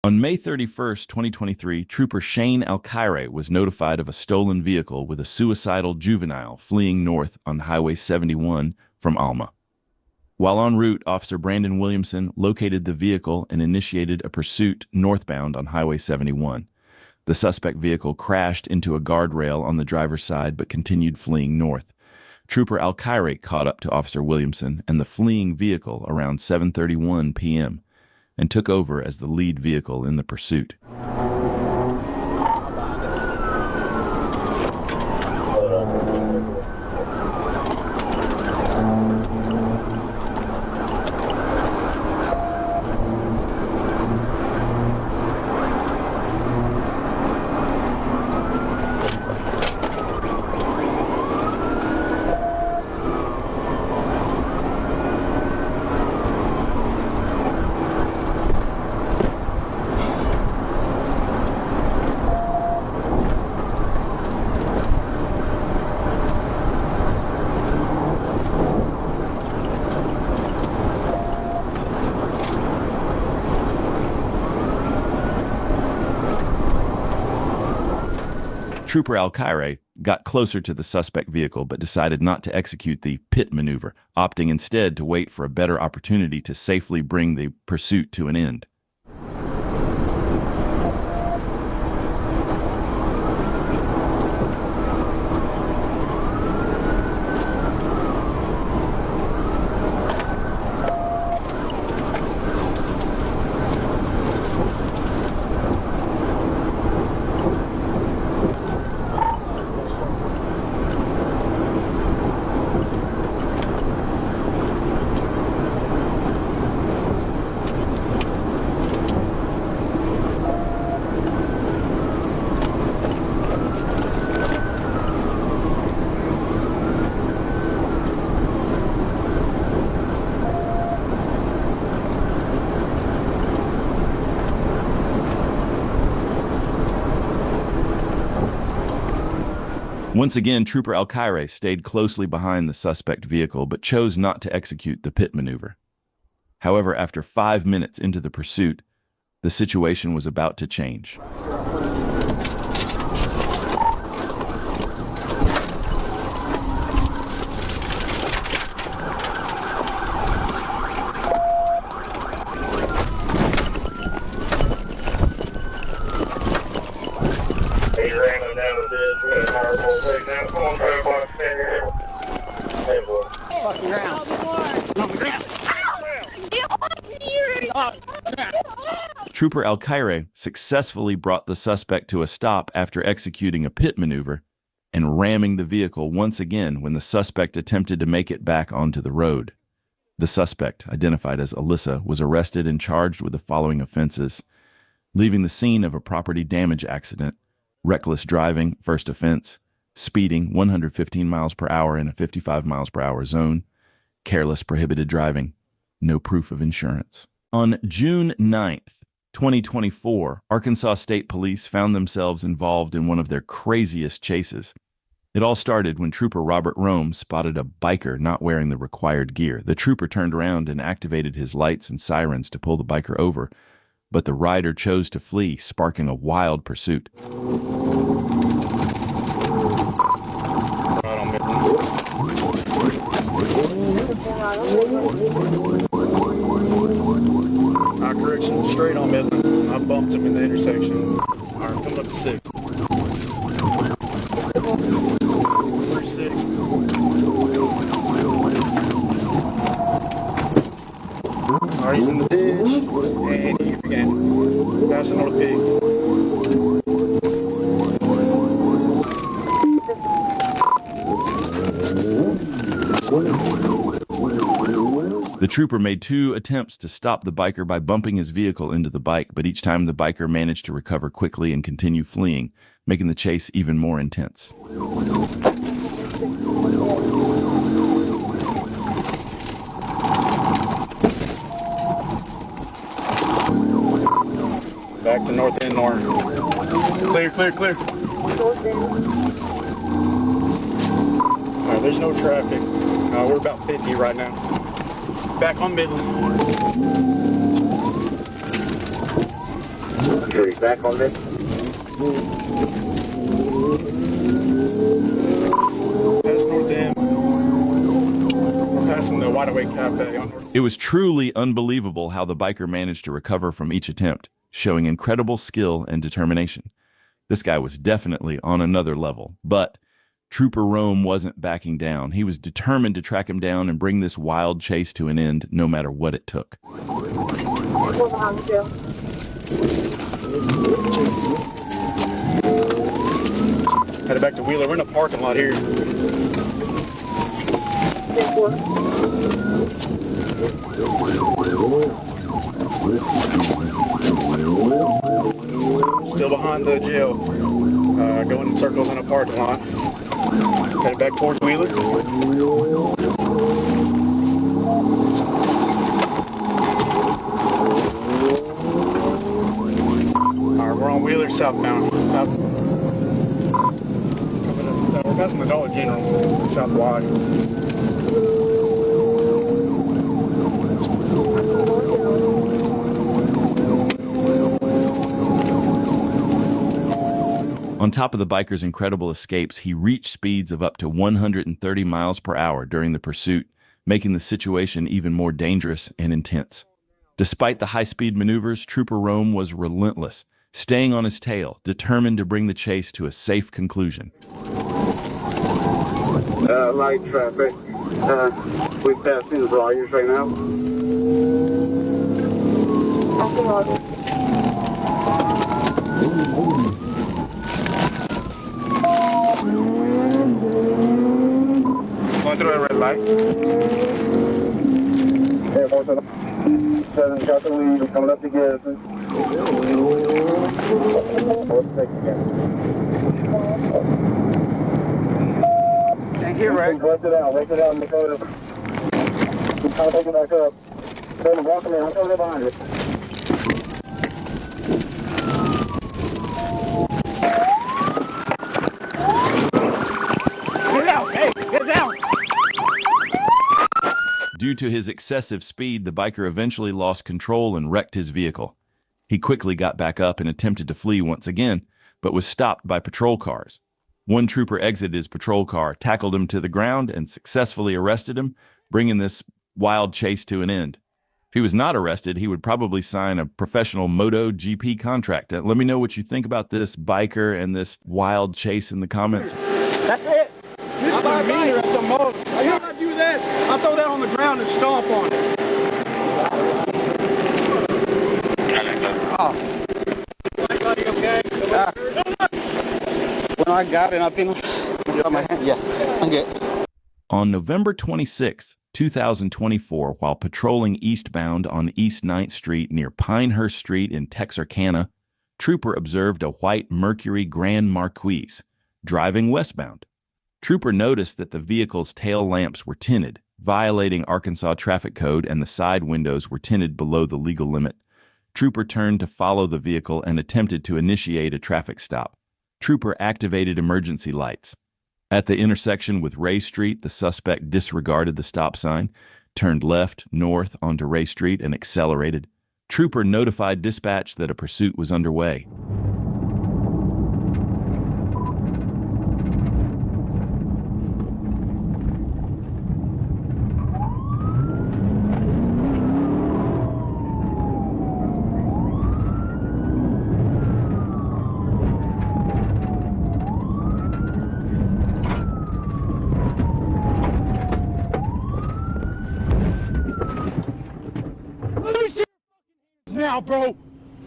On May 31st, 2023, Trooper Shane Alkire was notified of a stolen vehicle with a suicidal juvenile fleeing north on Highway 71 from Alma. While en route, Officer Brandon Williamson located the vehicle and initiated a pursuit northbound on Highway 71. The suspect vehicle crashed into a guardrail on the driver's side but continued fleeing north. Trooper Alkire caught up to Officer Williamson and the fleeing vehicle around 7:31 p.m. and took over as the lead vehicle in the pursuit. Trooper Alkire got closer to the suspect vehicle but decided not to execute the pit maneuver, opting instead to wait for a better opportunity to safely bring the pursuit to an end. Once again, Trooper Alkire stayed closely behind the suspect vehicle but chose not to execute the pit maneuver. However, after 5 minutes into the pursuit, the situation was about to change. Trooper Alkire successfully brought the suspect to a stop after executing a pit maneuver and ramming the vehicle once again when the suspect attempted to make it back onto the road. The suspect, identified as Alyssa, was arrested and charged with the following offenses: leaving the scene of a property damage accident, reckless driving, first offense, speeding 115 miles per hour in a 55 miles per hour zone, careless prohibited driving, no proof of insurance. On June 9th, 2024, Arkansas State Police found themselves involved in one of their craziest chases. It all started when Trooper Robert Rome spotted a biker not wearing the required gear. The trooper turned around and activated his lights and sirens to pull the biker over, but the rider chose to flee, sparking a wild pursuit. Correction, straight on Midland. I bumped him in the intersection. All right, coming up to 6. 36. All right, he's in the ditch, and he began passing on a pig. The trooper made 2 attempts to stop the biker by bumping his vehicle into the bike, but each time the biker managed to recover quickly and continue fleeing, making the chase even more intense. Back to north end north. Clear, clear, clear. All right, there's no traffic. We're about 50 right now. Back on Midland. Street. Back on this. That's North End. We're passing the Wide Awake Cafe on North. It was truly unbelievable how the biker managed to recover from each attempt, showing incredible skill and determination. This guy was definitely on another level, but Trooper Rome wasn't backing down. He was determined to track him down and bring this wild chase to an end, no matter what it took. Headed back to Wheeler. We're in a parking lot here. Still behind the jail. Going in circles in a parking lot. Headed back towards Wheeler. Alright, we're on Wheeler southbound. We're passing the Dollar General South Wide. On top of the biker's incredible escapes, he reached speeds of up to 130 miles per hour during the pursuit, making the situation even more dangerous and intense. Despite the high-speed maneuvers, Trooper Rome was relentless, staying on his tail, determined to bring the chase to a safe conclusion. Light traffic. We passing Rogers right now. Going through a red light. Seven got the lead. We're coming up together. Can't hear right. Work it out in the photo. We're trying to take it back up. Then walking in. I'm coming behind it. Get out! Hey, get down! Due to his excessive speed, the biker eventually lost control and wrecked his vehicle. He quickly got back up and attempted to flee once again, but was stopped by patrol cars. One trooper exited his patrol car, tackled him to the ground, and successfully arrested him, bringing this wild chase to an end. If he was not arrested, he would probably sign a professional MotoGP contract. Let me know what you think about this biker and this wild chase in the comments. That's it. This is the meter at the most. Why don't I do that? I throw that on the ground and stomp on it. Oh. Okay? When I got it, I think my hand. Yeah, I'm good. On November 26, 2024, while patrolling eastbound on East 9th Street near Pinehurst Street in Texarkana, Trooper observed a white Mercury Grand Marquis driving westbound. Trooper noticed that the vehicle's tail lamps were tinted, violating Arkansas traffic code, and the side windows were tinted below the legal limit. Trooper turned to follow the vehicle and attempted to initiate a traffic stop. Trooper activated emergency lights. At the intersection with Ray Street, the suspect disregarded the stop sign, turned left, north onto Ray Street, and accelerated. Trooper notified dispatch that a pursuit was underway. Now, bro.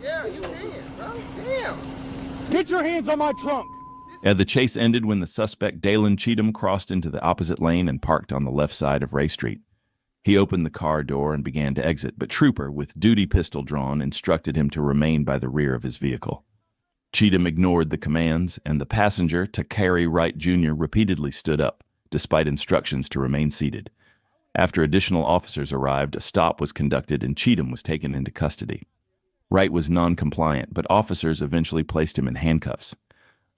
Yeah, you can, bro. Damn. Get your hands on my trunk. The chase ended when the suspect Dalen Cheatham crossed into the opposite lane and parked on the left side of Ray Street. He opened the car door and began to exit, but Trooper, with duty pistol drawn, instructed him to remain by the rear of his vehicle. Cheatham ignored the commands, and the passenger, Takari Wright Jr., repeatedly stood up, despite instructions to remain seated. After additional officers arrived, a stop was conducted and Cheatham was taken into custody. Wright was non-compliant, but officers eventually placed him in handcuffs.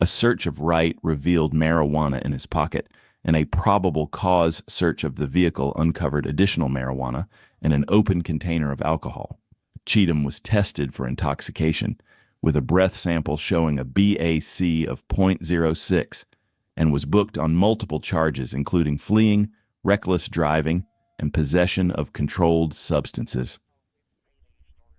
A search of Wright revealed marijuana in his pocket, and a probable cause search of the vehicle uncovered additional marijuana and an open container of alcohol. Cheatham was tested for intoxication, with a breath sample showing a BAC of .06, and was booked on multiple charges including fleeing, reckless driving, and possession of controlled substances.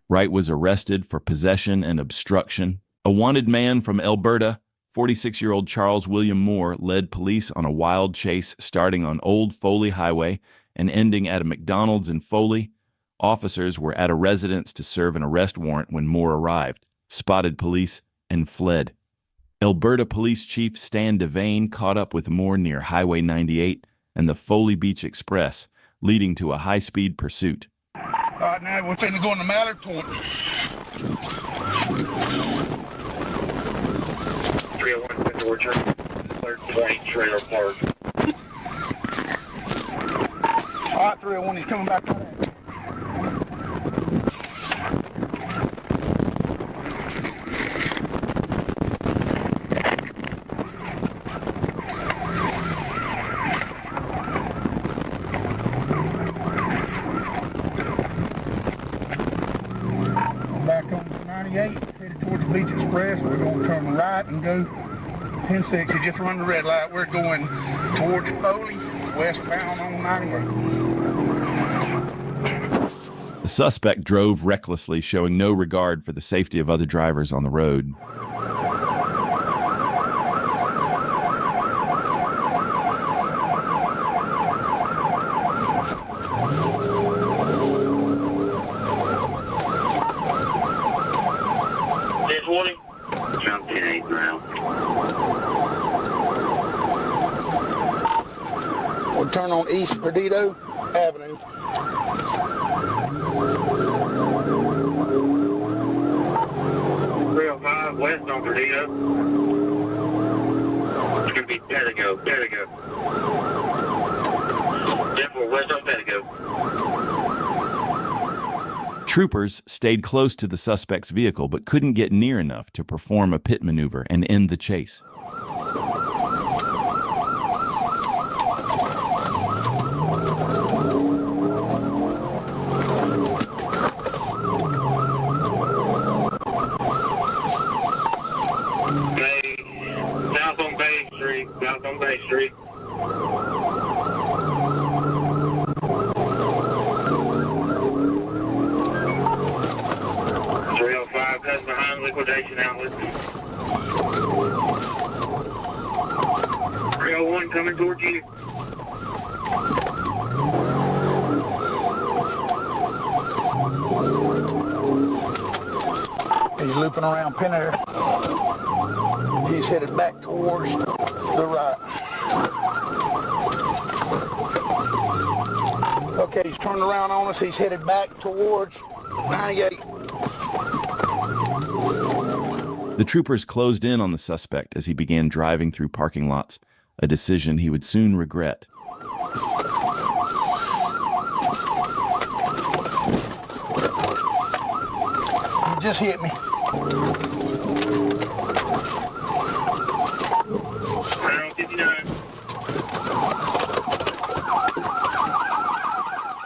Wright was arrested for possession and obstruction. A wanted man from Alberta, 46-year-old Charles William Moore, led police on a wild chase starting on Old Foley Highway and ending at a McDonald's in Foley. Officers were at a residence to serve an arrest warrant when Moore arrived, spotted police, and fled. Alberta Police Chief Stan Devane caught up with Moore near Highway 98 and the Foley Beach Express, leading to a high-speed pursuit. All right, now we're finna go in the Mallard Point. 301 Georgia, 320 trailer park. All right, 301, he's coming back. Back on 98, headed towards the Beach Express. We're going to turn right and go 1060, just run the red light. We're going towards Foley, westbound on 98. The suspect drove recklessly, showing no regard for the safety of other drivers on the road. Jump 10-8 now. We'll turn on East Perdido Avenue. West on Perdido. It's gonna be Pedigo. Therefore, west on Pedigo. Troopers stayed close to the suspect's vehicle but couldn't get near enough to perform a pit maneuver and end the chase. South on Bay Street. 305 cuts behind liquidation outlet. 301 coming towards you. He's looping around Pinner. He's headed back towards the right. Okay, he's turning around on us. He's headed back towards 98. The troopers closed in on the suspect as he began driving through parking lots, a decision he would soon regret. You just hit me.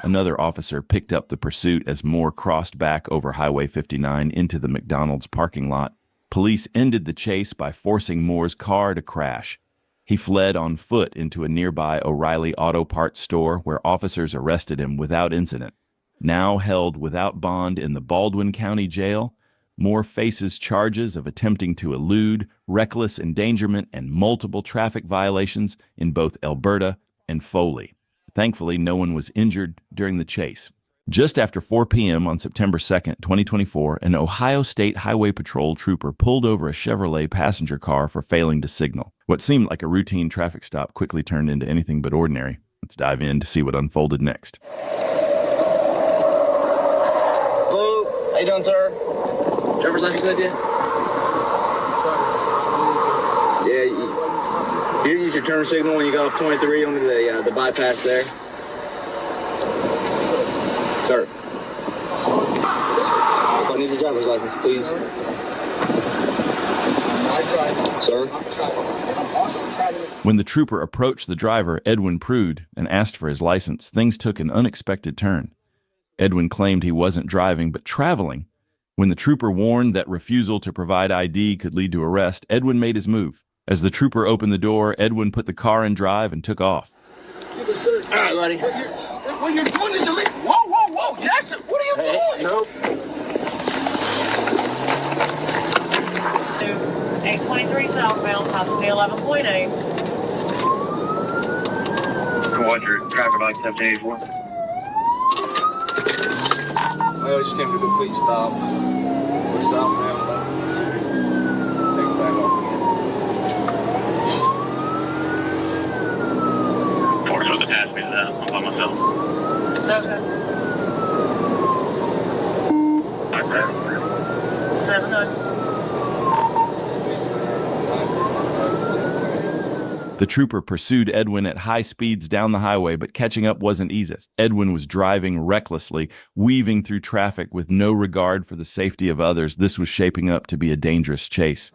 Another officer picked up the pursuit as Moore crossed back over Highway 59 into the McDonald's parking lot. Police ended the chase by forcing Moore's car to crash. He fled on foot into a nearby O'Reilly Auto Parts store where officers arrested him without incident. Now held without bond in the Baldwin County Jail, Moore faces charges of attempting to elude, reckless endangerment, and multiple traffic violations in both Alberta and Foley. Thankfully, no one was injured during the chase. Just after 4 p.m. on September 2nd, 2024, an Ohio State Highway Patrol trooper pulled over a Chevrolet passenger car for failing to signal. What seemed like a routine traffic stop quickly turned into anything but ordinary. Let's dive in to see what unfolded next. Hello, how you doing, sir? Driver's license with you? Yeah, you didn't use your turn signal when you got off 23 onto the bypass there. Sir. I need your driver's license, please. Sir? When the trooper approached the driver, Edwin Prude, and asked for his license, things took an unexpected turn. Edwin claimed he wasn't driving but traveling, When the trooper warned that refusal to provide ID could lead to arrest, Edwin made his move. As the trooper opened the door, Edwin put the car in drive and took off. All right, buddy. What you're doing is illegal. Whoa, whoa, whoa. Yes, sir. What are you doing? Nope. 823 southbound, possibly 11.8. Roger, traffic light 1784. Well, we just came to a complete stop. We're southbound. Take it back off again. Force with the task me to that. I'm by myself. Okay. 7-9. The trooper pursued Edwin at high speeds down the highway, but catching up wasn't easy. Edwin was driving recklessly, weaving through traffic with no regard for the safety of others. This was shaping up to be a dangerous chase.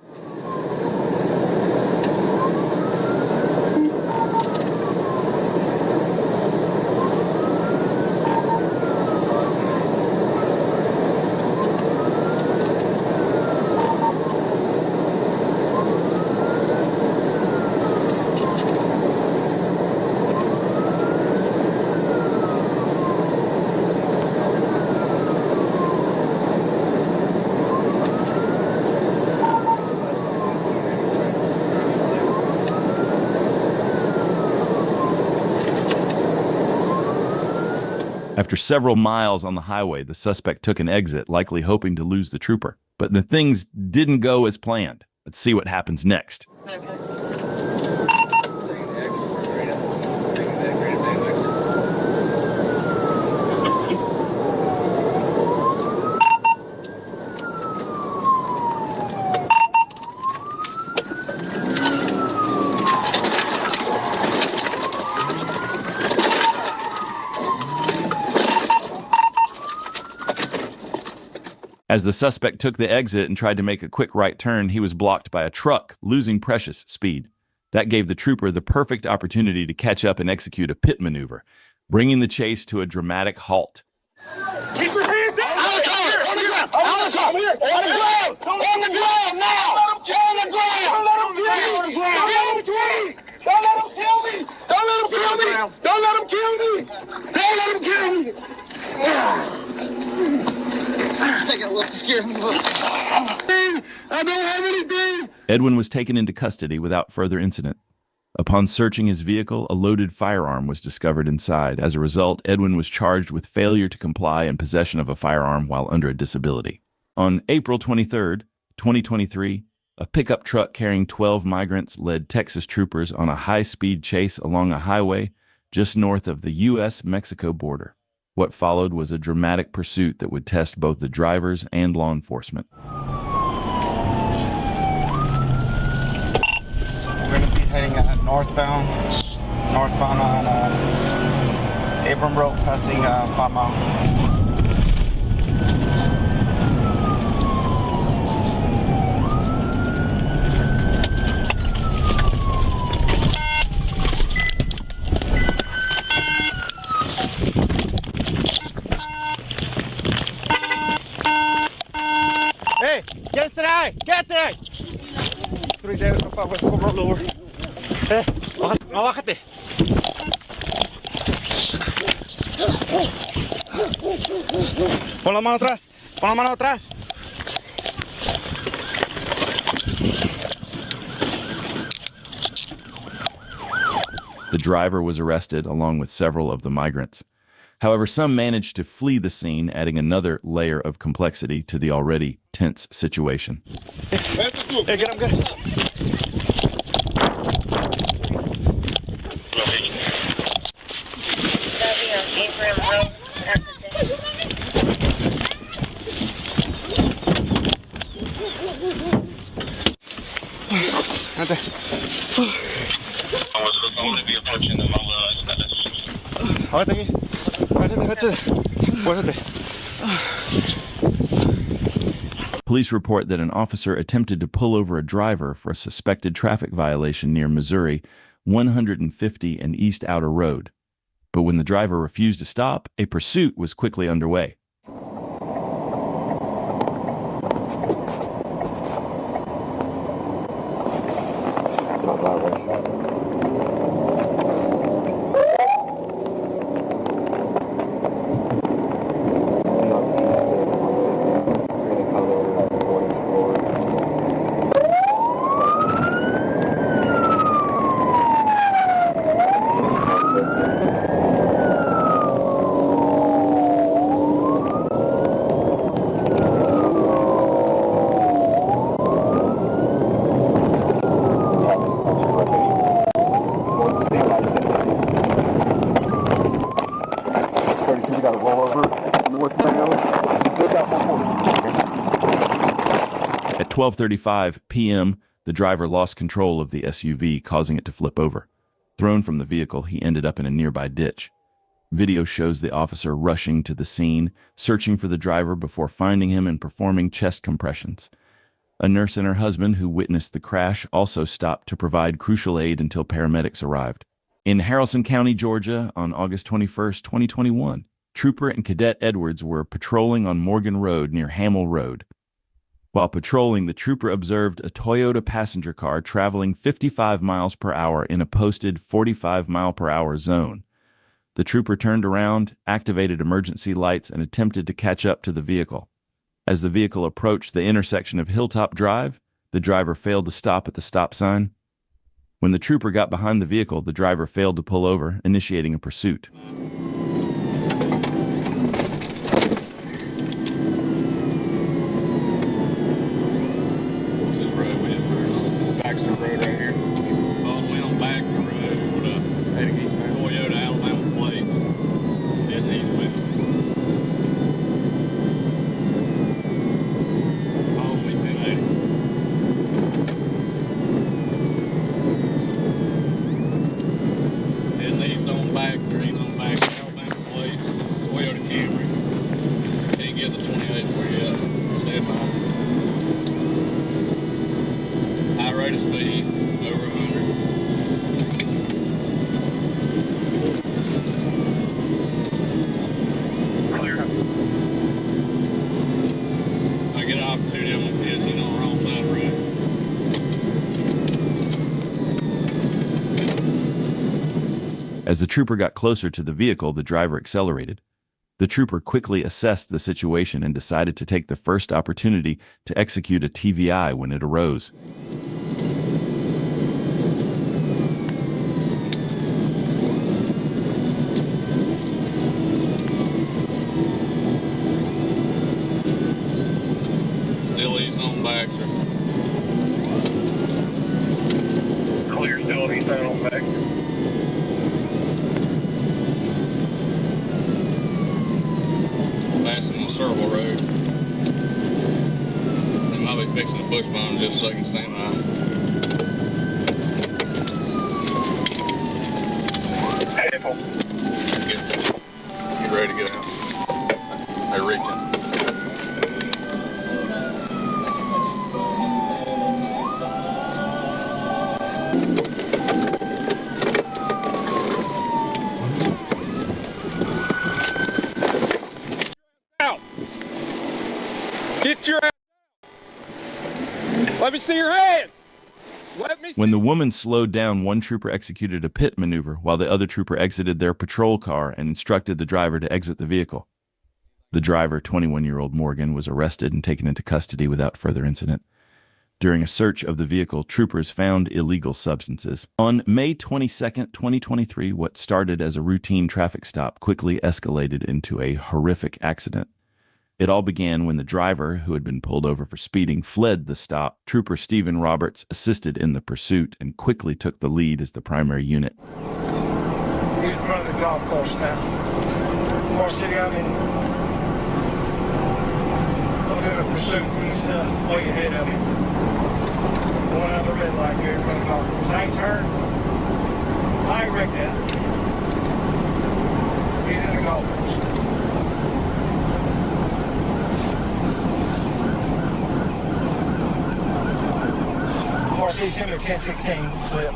After several miles on the highway, the suspect took an exit, likely hoping to lose the trooper. But the things didn't go as planned. Let's see what happens next. As the suspect took the exit and tried to make a quick right turn, he was blocked by a truck, losing precious speed. That gave the trooper the perfect opportunity to catch up and execute a pit maneuver, bringing the chase to a dramatic halt. Keep your hands down. On the car. On the ground. On the car. On the ground. On the ground now. On the ground. Don't let him kill me. On the ground. Don't let him kill me. Don't let him kill me. Don't let him kill me. Don't let him kill me. Take a look. Scares me. I don't have anything. Edwin was taken into custody without further incident. Upon searching his vehicle, a loaded firearm was discovered inside. As a result, Edwin was charged with failure to comply and possession of a firearm while under a disability. On April 23, 2023, a pickup truck carrying 12 migrants led Texas troopers on a high-speed chase along a highway just north of the U.S.-Mexico border. What followed was a dramatic pursuit that would test both the drivers and law enforcement. We're going to be heading northbound on Abram Road, passing 5 Mile. Hey, get the eye! Get there! 3 days before we go roll over. Hey, bájate. Pon la mano atrás. Pon la mano atrás. The driver was arrested along with several of the migrants. However, some managed to flee the scene, adding another layer of complexity to the already tense situation. Hey, get him, get him. I'm going to be approaching them. Ahorita aquí. Ahorita. Police report that an officer attempted to pull over a driver for a suspected traffic violation near Missouri 150 and East Outer Road. But when the driver refused to stop, a pursuit was quickly underway. At 12:35 p.m., the driver lost control of the SUV, causing it to flip over. Thrown from the vehicle, he ended up in a nearby ditch. Video shows the officer rushing to the scene, searching for the driver before finding him and performing chest compressions. A nurse and her husband who witnessed the crash also stopped to provide crucial aid until paramedics arrived. In Haralson County, Georgia, on August 21, 2021, Trooper and Cadet Edwards were patrolling on Morgan Road near Hamel Road. While patrolling, the trooper observed a Toyota passenger car traveling 55 miles per hour in a posted 45-mile-per-hour zone. The trooper turned around, activated emergency lights, and attempted to catch up to the vehicle. As the vehicle approached the intersection of Hilltop Drive, the driver failed to stop at the stop sign. When the trooper got behind the vehicle, the driver failed to pull over, initiating a pursuit. Baxter Road right here. All the way on back the road with a Toyota Alabama plate. Didn't even with all the way 1080. Didn't he's on back there, he's on back Alabama plate, Toyota Camry. Can't get the 28 for you yet. Stand by. High rate of speed, over 100. Clear. I get an opportunity, I'm gonna piss, on the wrong side of the road. As the trooper got closer to the vehicle, the driver accelerated. The trooper quickly assessed the situation and decided to take the first opportunity to execute a TVI when it arose. Still easing on Baxter. Clear, still he's down on back. Passing the circle road. They might be fixing the bush bomb in just a second, stand by. Careful. Get ready to get out. They're reaching. Get your ass out. Let me see your hands. Let me see. When the woman slowed down, one trooper executed a pit maneuver while the other trooper exited their patrol car and instructed the driver to exit the vehicle. The driver, 21-year-old Morgan, was arrested and taken into custody without further incident. During a search of the vehicle, troopers found illegal substances. On May 22, 2023, what started as a routine traffic stop quickly escalated into a horrific accident. It all began when the driver, who had been pulled over for speeding, fled the stop. Trooper Stephen Roberts assisted in the pursuit and quickly took the lead as the primary unit. He's in front of the golf course now. Car City, I'm in a pursuit. He's way ahead of me. Going out the red light here in front of the golf course. I ain't turned. I ain't wrecked that. He's in the golf course. RC Center 1016 flip.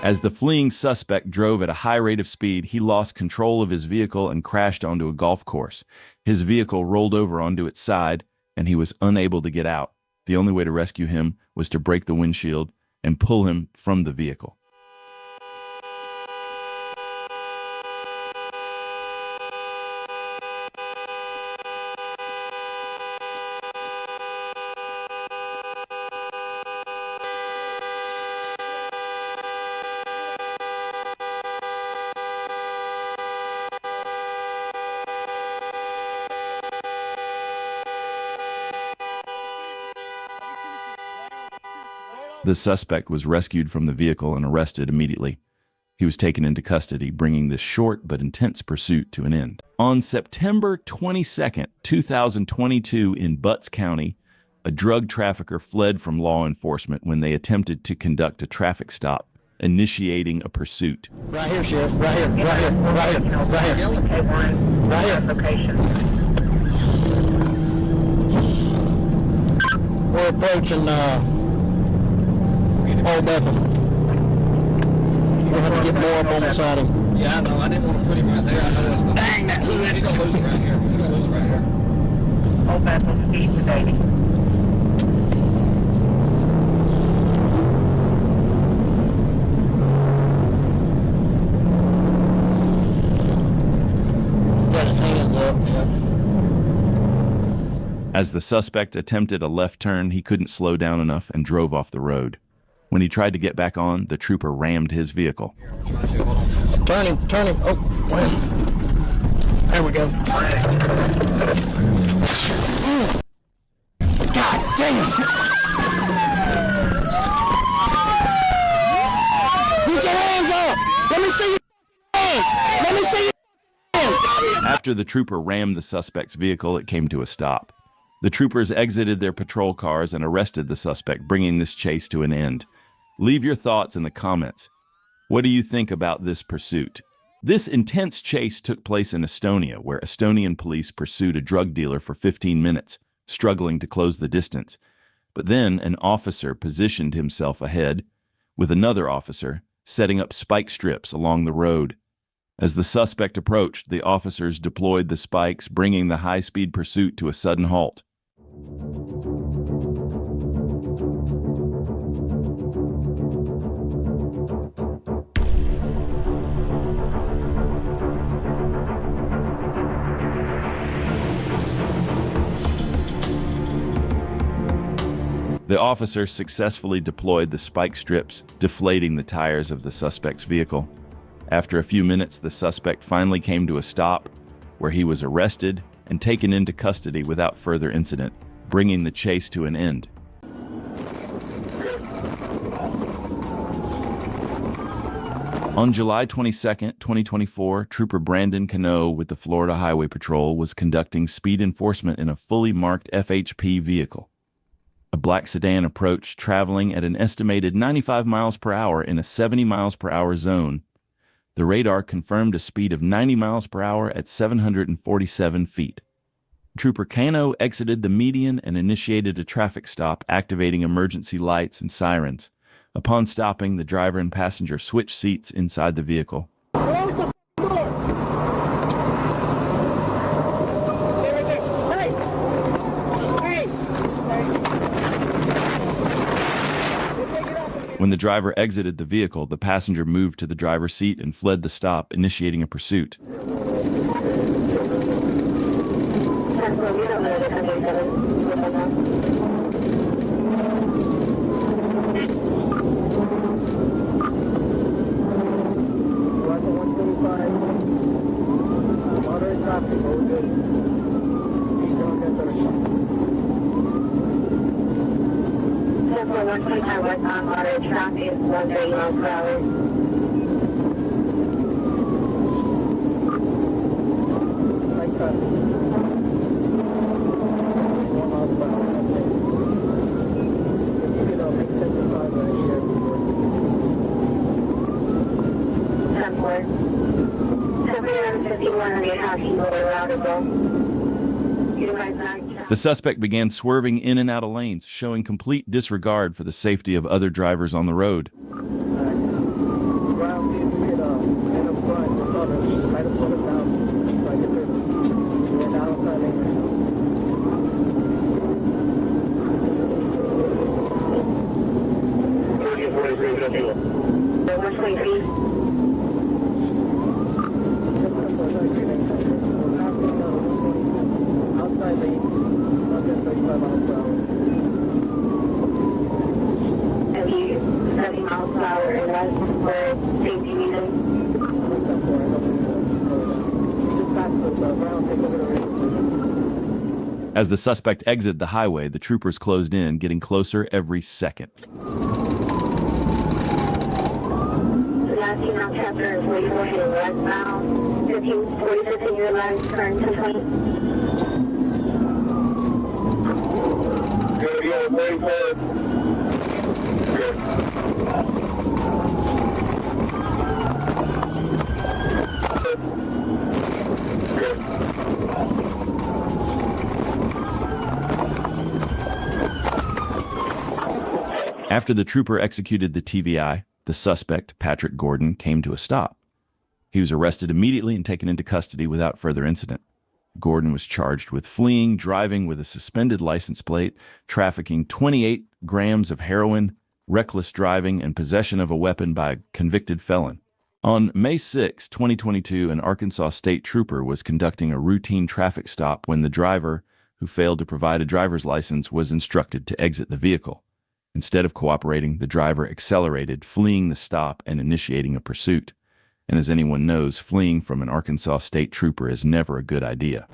As the fleeing suspect drove at a high rate of speed, he lost control of his vehicle and crashed onto a golf course. His vehicle rolled over onto its side, and he was unable to get out. The only way to rescue him was to break the windshield and pull him from the vehicle. The suspect was rescued from the vehicle and arrested immediately. He was taken into custody, bringing this short but intense pursuit to an end. On September 22, 2022, in Butts County, a drug trafficker fled from law enforcement when they attempted to conduct a traffic stop, initiating a pursuit. Right here, Sheriff. Right here. Right here. Right here. Right here. Right here. Location. We're approaching Old Bethel. You're going to have to get more up on the side of him. Yeah, I know. I didn't want to put him right there. I know that's going to... Dang, that's He's going to lose it right here. He's going to lose it right here. Old Bethel speed to Davy. Got his hands up. As the suspect attempted a left turn, he couldn't slow down enough and drove off the road. When he tried to get back on, the trooper rammed his vehicle. Turn him. Turn him. Oh, well. There we go. God dang it. Get your hands up. Let me see your hands. Let me see your hands. After the trooper rammed the suspect's vehicle, it came to a stop. The troopers exited their patrol cars and arrested the suspect, bringing this chase to an end. Leave your thoughts in the comments. What do you think about this pursuit? This intense chase took place in Estonia, where Estonian police pursued a drug dealer for 15 minutes, struggling to close the distance. But then an officer positioned himself ahead, with another officer setting up spike strips along the road. As the suspect approached, the officers deployed the spikes, bringing the high-speed pursuit to a sudden halt. The officer successfully deployed the spike strips, deflating the tires of the suspect's vehicle. After a few minutes, the suspect finally came to a stop, where he was arrested and taken into custody without further incident, bringing the chase to an end. On July 22, 2024, Trooper Brandon Cano with the Florida Highway Patrol was conducting speed enforcement in a fully marked FHP vehicle. A black sedan approached, traveling at an estimated 95 miles per hour in a 70 miles per hour zone. The radar confirmed a speed of 90 miles per hour at 747 feet. Trooper Cano exited the median and initiated a traffic stop, activating emergency lights and sirens. Upon stopping, the driver and passenger switched seats inside the vehicle. When the driver exited the vehicle, the passenger moved to the driver's seat and fled the stop, initiating a pursuit. The suspect began swerving in and out of lanes, showing complete disregard for the safety of other drivers on the road. As the suspect exited the highway, the troopers closed in, getting closer every second. 219 on chapter 44 heading westbound. 15 your left turn 220. Good, yeah, 44. Good. After the trooper executed the TVI, the suspect, Patrick Gordon, came to a stop. He was arrested immediately and taken into custody without further incident. Gordon was charged with fleeing, driving with a suspended license plate, trafficking 28 grams of heroin, reckless driving, and possession of a weapon by a convicted felon. On May 6, 2022, an Arkansas state trooper was conducting a routine traffic stop when the driver, who failed to provide a driver's license, was instructed to exit the vehicle. Instead of cooperating, the driver accelerated, fleeing the stop and initiating a pursuit. And as anyone knows, fleeing from an Arkansas state trooper is never a good idea.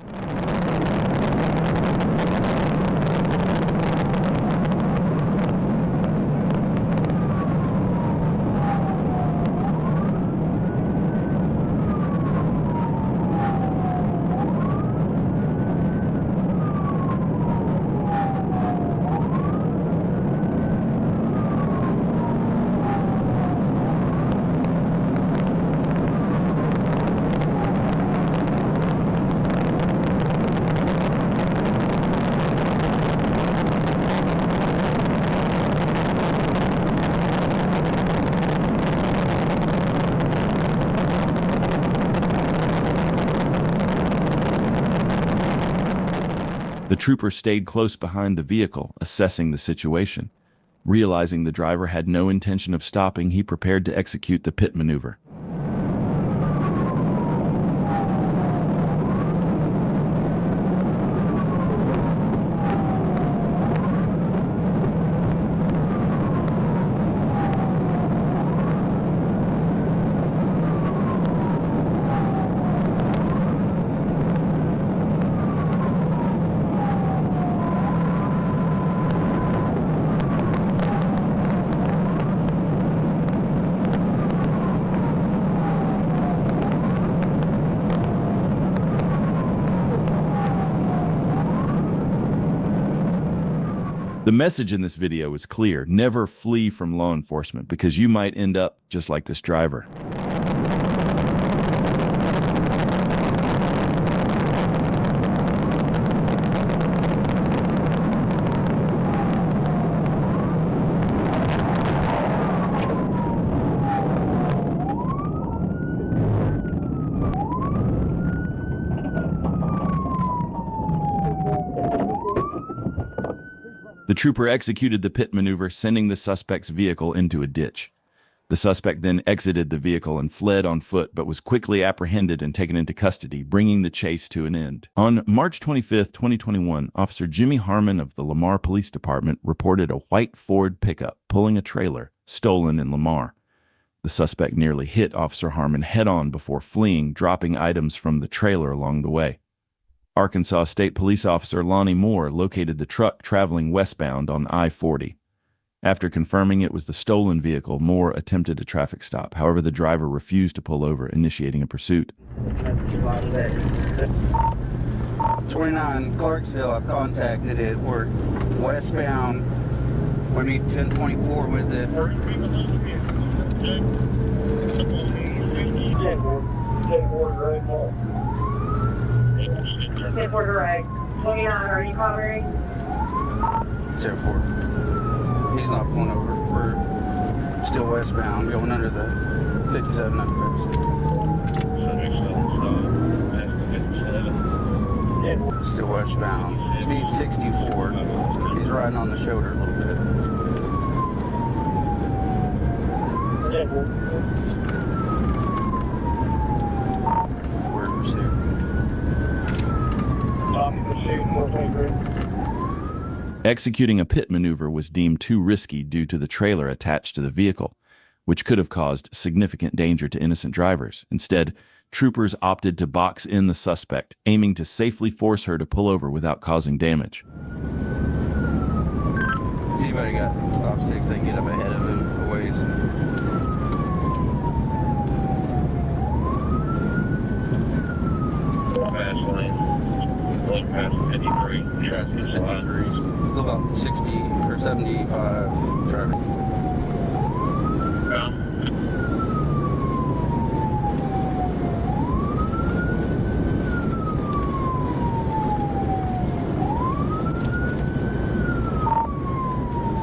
The trooper stayed close behind the vehicle, assessing the situation. Realizing the driver had no intention of stopping, he prepared to execute the pit maneuver. The message in this video is clear: never flee from law enforcement, because you might end up just like this driver. The trooper executed the pit maneuver, sending the suspect's vehicle into a ditch. The suspect then exited the vehicle and fled on foot, but was quickly apprehended and taken into custody, bringing the chase to an end. On March 25, 2021, Officer Jimmy Harmon of the Lamar Police Department reported a white Ford pickup pulling a trailer stolen in Lamar. The suspect nearly hit Officer Harmon head-on before fleeing, dropping items from the trailer along the way. Arkansas State Police Officer Lonnie Moore located the truck traveling westbound on I-40. After confirming it was the stolen vehicle, Moore attempted a traffic stop. However, the driver refused to pull over, initiating a pursuit. 29 Clarksville, I've contacted it. We're westbound. We need 1024 with it. 10-4 direct. 29, are you covering? 10-4. He's not pulling over. We're still westbound, going under the 57 underpass. Still westbound. Speed 64. He's riding on the shoulder a little bit. We're in pursuit. Executing a pit maneuver was deemed too risky due to the trailer attached to the vehicle, which could have caused significant danger to innocent drivers. Instead, troopers opted to box in the suspect, aiming to safely force her to pull over without causing damage. Has anybody got stop sticks? They can get up ahead of him a ways. 53. Yeah, Still about 60 or 75 traffic.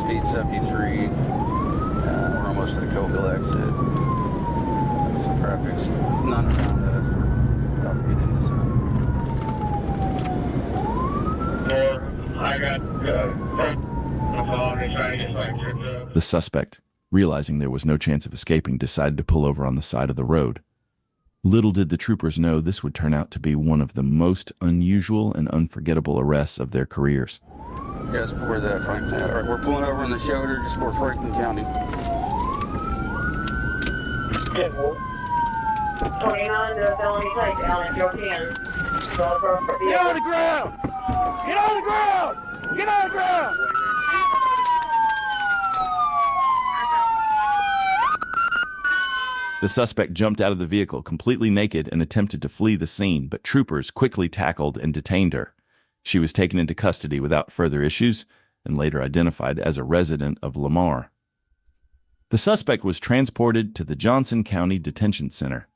Speed 73. We're almost to the Coville exit. Some traffic's none around us. About to get into some. I got The suspect, realizing there was no chance of escaping, decided to pull over on the side of the road. Little did the troopers know this would turn out to be one of the most unusual and unforgettable arrests of their careers. Just before that, Franklin. All right, we're pulling over on the shoulder just before Franklin County. 29, the felony takedown at your 10. Get on the ground! Get on the ground! Get on the ground! The suspect jumped out of the vehicle completely naked and attempted to flee the scene, but troopers quickly tackled and detained her. She was taken into custody without further issues and later identified as a resident of Lamar. The suspect was transported to the Johnson County Detention Center.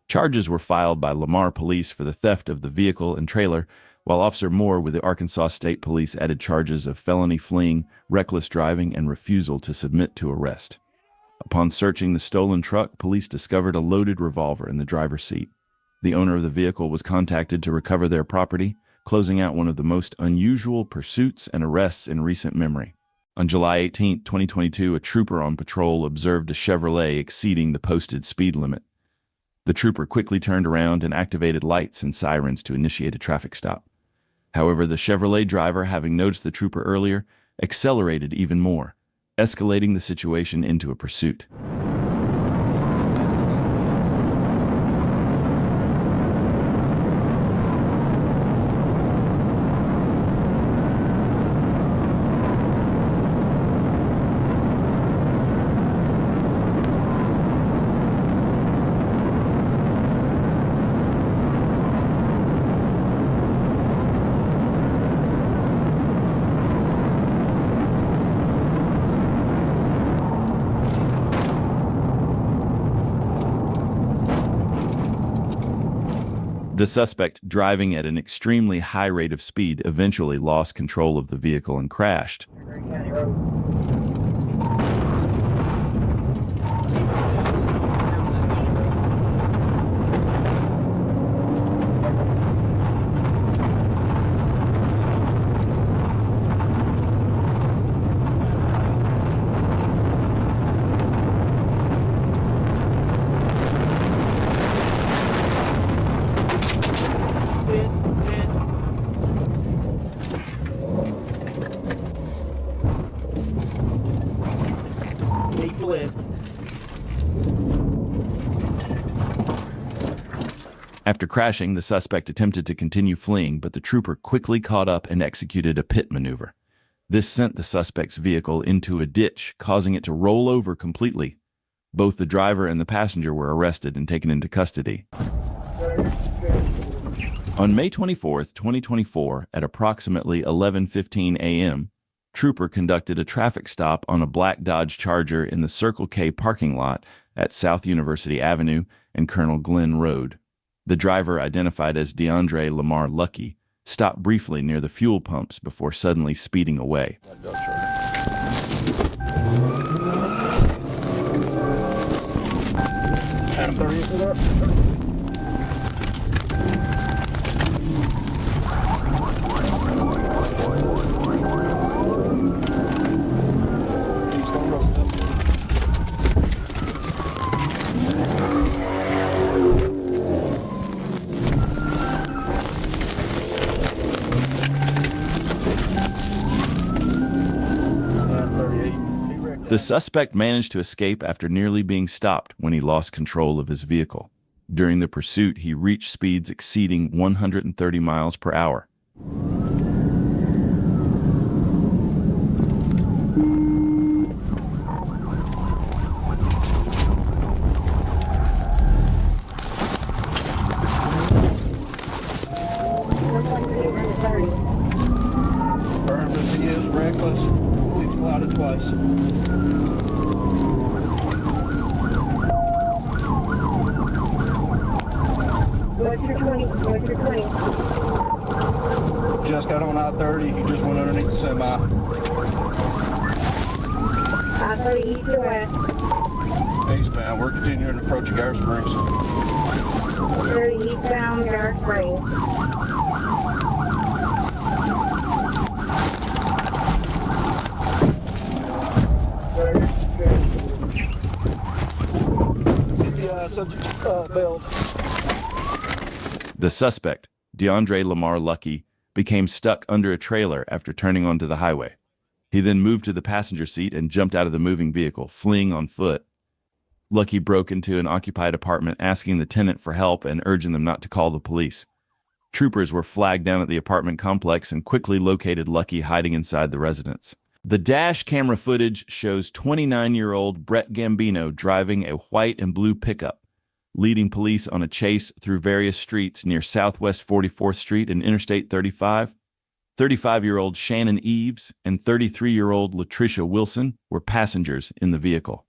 Charges were filed by Lamar police for the theft of the vehicle and trailer, while Officer Moore with the Arkansas State Police added charges of felony fleeing, reckless driving, and refusal to submit to arrest. Upon searching the stolen truck, police discovered a loaded revolver in the driver's seat. The owner of the vehicle was contacted to recover their property, closing out one of the most unusual pursuits and arrests in recent memory. On July 18, 2022, a trooper on patrol observed a Chevrolet exceeding the posted speed limit. The trooper quickly turned around and activated lights and sirens to initiate a traffic stop. However, the Chevrolet driver, having noticed the trooper earlier, accelerated even more, escalating the situation into a pursuit. The suspect, driving at an extremely high rate of speed, eventually lost control of the vehicle and crashed. After crashing, the suspect attempted to continue fleeing, but the trooper quickly caught up and executed a pit maneuver. This sent the suspect's vehicle into a ditch, causing it to roll over completely. Both the driver and the passenger were arrested and taken into custody. On May 24, 2024, at approximately 11:15 a.m., trooper conducted a traffic stop on a black Dodge Charger in the Circle K parking lot at South University Avenue and Colonel Glenn Road. The driver, identified as DeAndre Lamar Lucky, stopped briefly near the fuel pumps before suddenly speeding away. The suspect managed to escape after nearly being stopped when he lost control of his vehicle. During the pursuit, he reached speeds exceeding 130 miles per hour. North to 20, north to 20. Just got on I-30. He just went underneath the semi. I-30 east to west. Eastbound. We're continuing to approach Garrett Springs. 30 eastbound, Garrett Springs. The suspect, DeAndre Lamar Lucky, became stuck under a trailer after turning onto the highway. He then moved to the passenger seat and jumped out of the moving vehicle, fleeing on foot. Lucky broke into an occupied apartment, asking the tenant for help and urging them not to call the police. Troopers were flagged down at the apartment complex and quickly located Lucky hiding inside the residence. The dash camera footage shows 29-year-old Brett Gambino driving a white and blue pickup, leading police on a chase through various streets near Southwest 44th Street and Interstate 35. 35-year-old Shannon Eves and 33-year-old Latricia Wilson were passengers in the vehicle.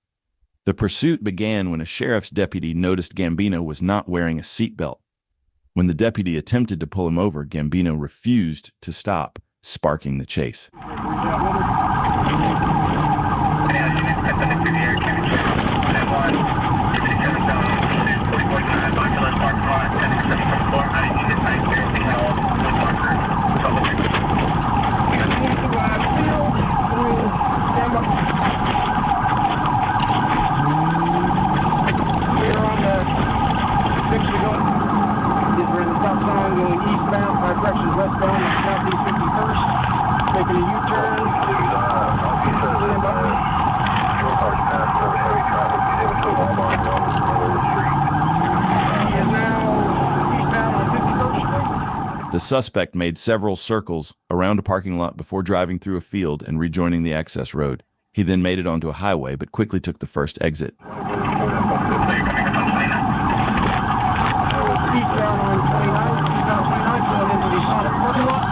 The pursuit began when a sheriff's deputy noticed Gambino was not wearing a seatbelt. When the deputy attempted to pull him over, Gambino refused to stop, sparking the chase. Making a U-turn. The suspect made several circles around a parking lot before driving through a field and rejoining the access road. He then made it onto a highway, but quickly took the first exit. Eastbound on 29, eastbound 29, going into the Sonic parking lot.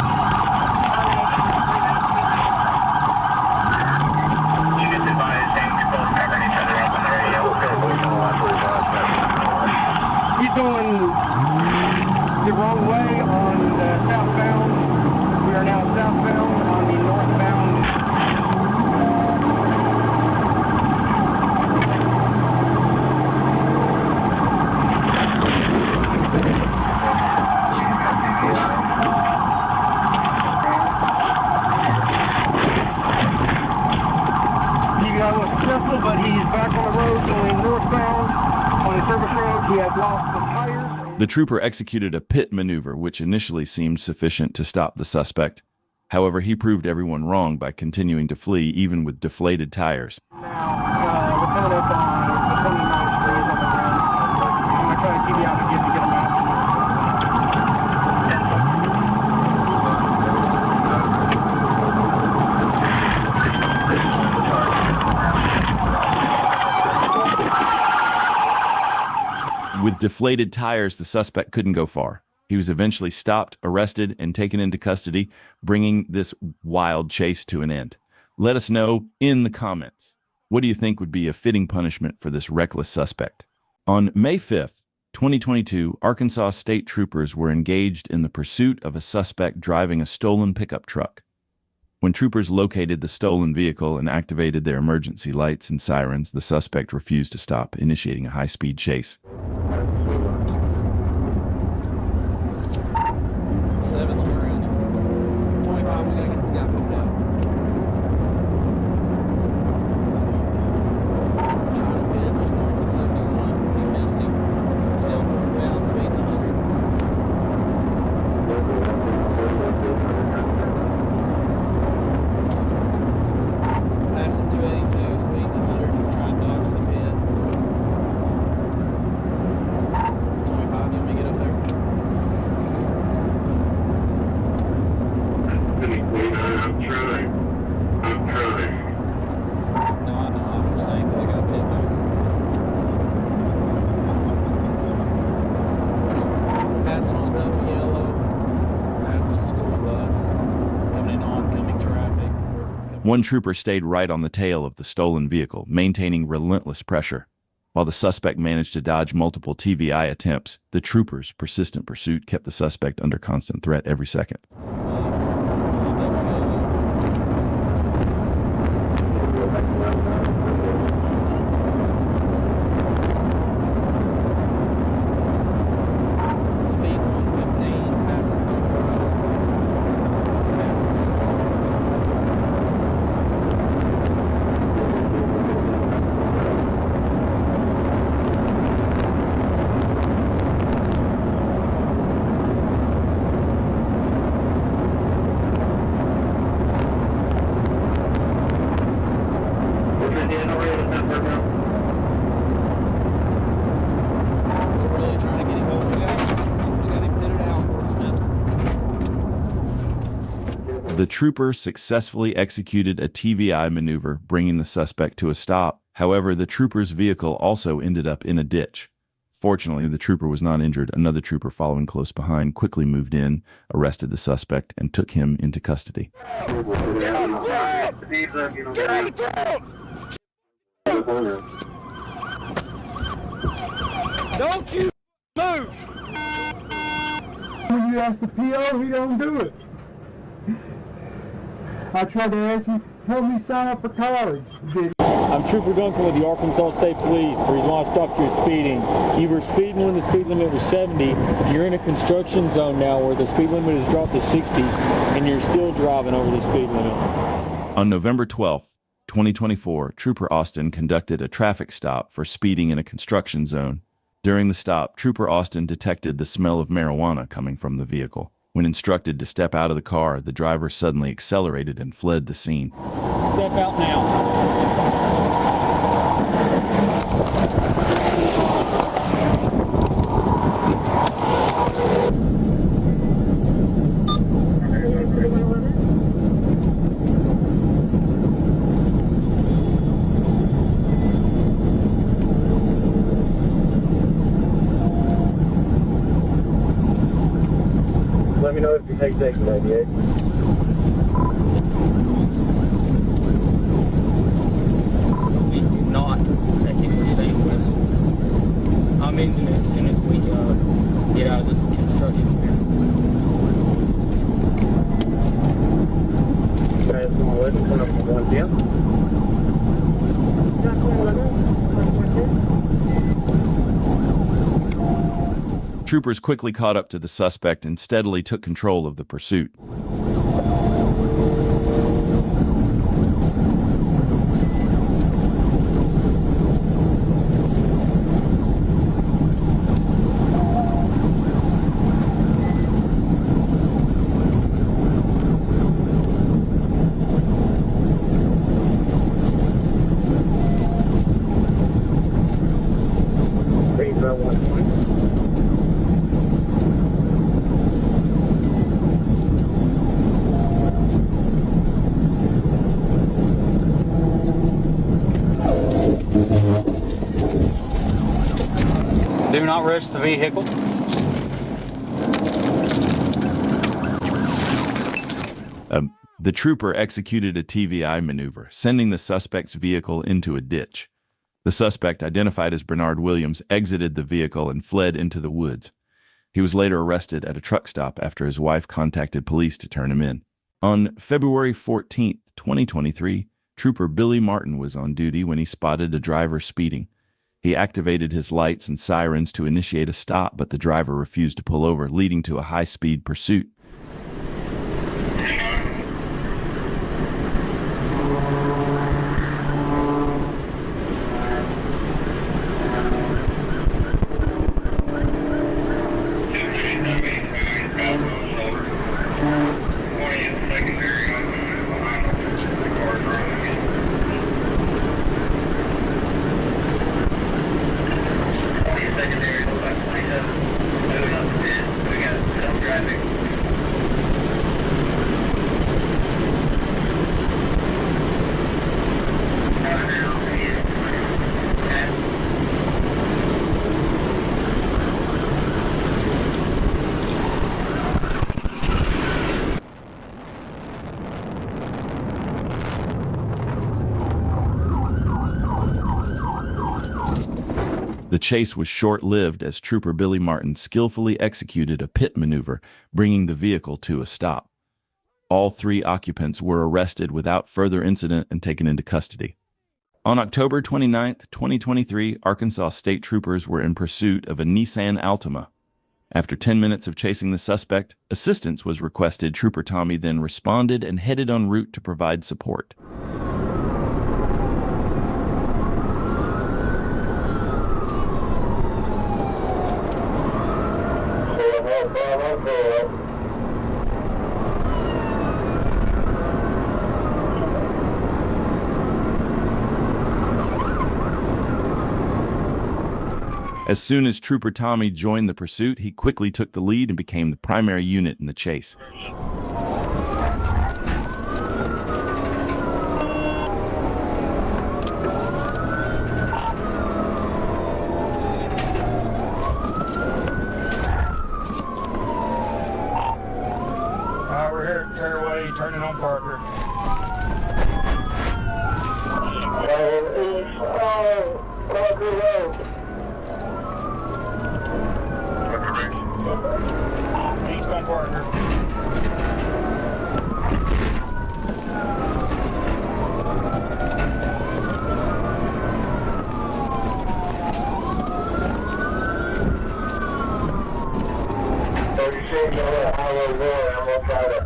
He's going the wrong way on the southbound. We are now southbound on the northbound. He was successful, but he's back on the road going northbound on the service road. He has lost the tires. The trooper executed a pit maneuver, which initially seemed sufficient to stop the suspect. However, he proved everyone wrong by continuing to flee, even with deflated tires. Now, we're coming up on the 29th Street on the ground. I'm going to try to keep you out again to get him out. With deflated tires, the suspect couldn't go far. He was eventually stopped, arrested, and taken into custody, bringing this wild chase to an end. Let us know in the comments. What do you think would be a fitting punishment for this reckless suspect? On May 5th, 2022, Arkansas state troopers were engaged in the pursuit of a suspect driving a stolen pickup truck. When troopers located the stolen vehicle and activated their emergency lights and sirens, the suspect refused to stop, initiating a high-speed chase. 7th, we're around it. 25, we gotta get this guy pulled out. Trying to pit, just north of 71. He missed him. Still northbound, speed's 100. Passing 282, speed's 100. He's trying to dodge the pit. 25, you want me to get up there? I'm trying. No, I know. I'm just saying that I got a pit there. Passing on double yellow. Passing a school bus. Coming in oncoming traffic. One trooper stayed right on the tail of the stolen vehicle, maintaining relentless pressure. While the suspect managed to dodge multiple TVI attempts, the trooper's persistent pursuit kept the suspect under constant threat every second. The trooper successfully executed a TVI maneuver, bringing the suspect to a stop. However, the trooper's vehicle also ended up in a ditch. Fortunately, the trooper was not injured. Another trooper following close behind quickly moved in, arrested the suspect, and took him into custody. Don't you move! When you ask the PO, he don't do it. I tried to ask him, help me sign up for college. I'm Trooper Duncan with the Arkansas State Police. The reason why I stopped you is speeding. You were speeding when the speed limit was 70. You're in a construction zone now where the speed limit has dropped to 60, and you're still driving over the speed limit. On November 12, 2024, Trooper Austin conducted a traffic stop for speeding in a construction zone. During the stop, Trooper Austin detected the smell of marijuana coming from the vehicle. When instructed to step out of the car, the driver suddenly accelerated and fled the scene. Step out now. Let me know if you take taken, 98. We do not technically stay west. I'm ending it as soon as we get out of this construction here. Guys, 11, coming up to 1 p.m. Troopers quickly caught up to the suspect and steadily took control of the pursuit. Do not rush the vehicle. The trooper executed a TVI maneuver, sending the suspect's vehicle into a ditch. The suspect, identified as Bernard Williams, exited the vehicle and fled into the woods. He was later arrested at a truck stop after his wife contacted police to turn him in. On February 14, 2023, Trooper Billy Martin was on duty when he spotted a driver speeding. He activated his lights and sirens to initiate a stop, but the driver refused to pull over, leading to a high-speed pursuit. chase was short-lived as Trooper Billy Martin skillfully executed a pit maneuver, bringing the vehicle to a stop. All 3 occupants were arrested without further incident and taken into custody. On October 29, 2023, Arkansas State Troopers were in pursuit of a Nissan Altima. After 10 minutes of chasing the suspect, assistance was requested. Trooper Tommy then responded and headed en route to provide support. As soon as Trooper Tommy joined the pursuit, he quickly took the lead and became the primary unit in the chase. We're here at Caraway, turning on Parker. Parker Road. Eastbound Parker. Highway 1, I'm gonna try to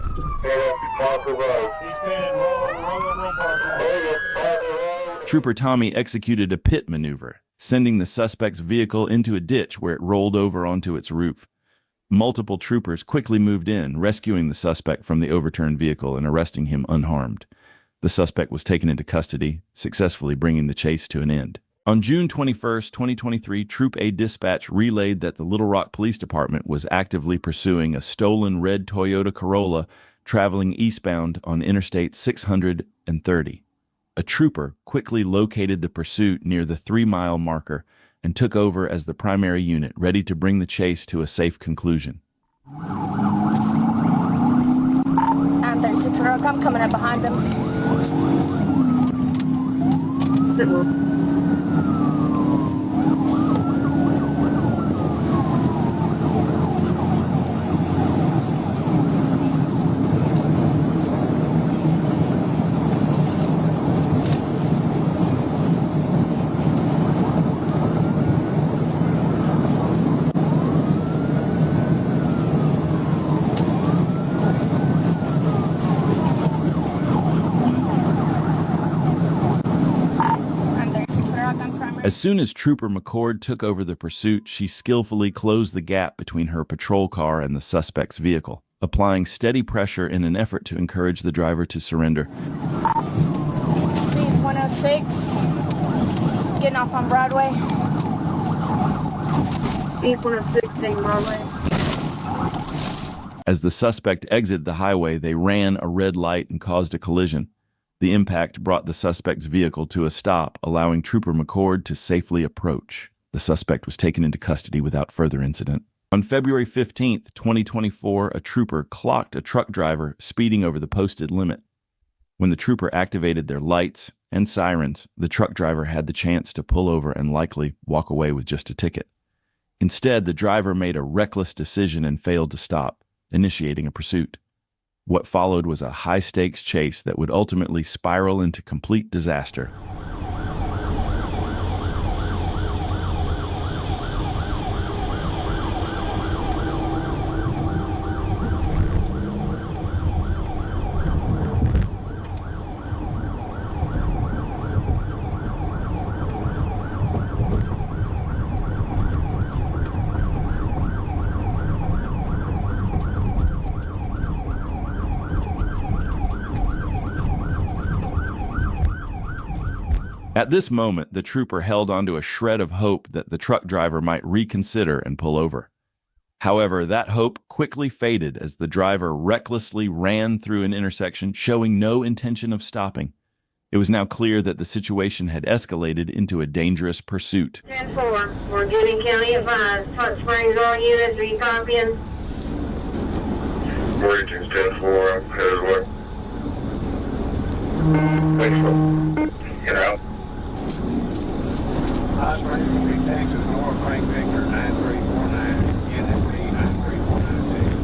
head up to Parker Road. He's pinning, roll over on Parker. Trooper Tommy executed a pit maneuver, sending the suspect's vehicle into a ditch where it rolled over onto its roof. Multiple troopers quickly moved in, rescuing the suspect from the overturned vehicle and arresting him unharmed. The suspect was taken into custody, successfully bringing the chase to an end. On June 21, 2023, Troop A dispatch relayed that the Little Rock Police Department was actively pursuing a stolen red Toyota Corolla traveling eastbound on Interstate 630. A trooper quickly located the pursuit near the 3-mile marker and took over as the primary unit, ready to bring the chase to a safe conclusion. 36 I'm coming up behind them. As soon as Trooper McCord took over the pursuit, she skillfully closed the gap between her patrol car and the suspect's vehicle, applying steady pressure in an effort to encourage the driver to surrender. Speed's 106, getting off on Broadway. Speed 116 Broadway. As the suspect exited the highway, they ran a red light and caused a collision. The impact brought the suspect's vehicle to a stop, allowing Trooper McCord to safely approach. The suspect was taken into custody without further incident. On February 15, 2024, a trooper clocked a truck driver speeding over the posted limit. When the trooper activated their lights and sirens, the truck driver had the chance to pull over and likely walk away with just a ticket. Instead, the driver made a reckless decision and failed to stop, initiating a pursuit. What followed was a high-stakes chase that would ultimately spiral into complete disaster. At this moment, the trooper held onto a shred of hope that the truck driver might reconsider and pull over. However, that hope quickly faded as the driver recklessly ran through an intersection, showing no intention of stopping. It was now clear that the situation had escalated into a dangerous pursuit. 10-4, we're getting county advised. Hot Springs, all units, are you copying? Regions 10-4, I'm headed away. Wait for get out. Last range will be Texas North Frank Victor 9349. NFP 9349.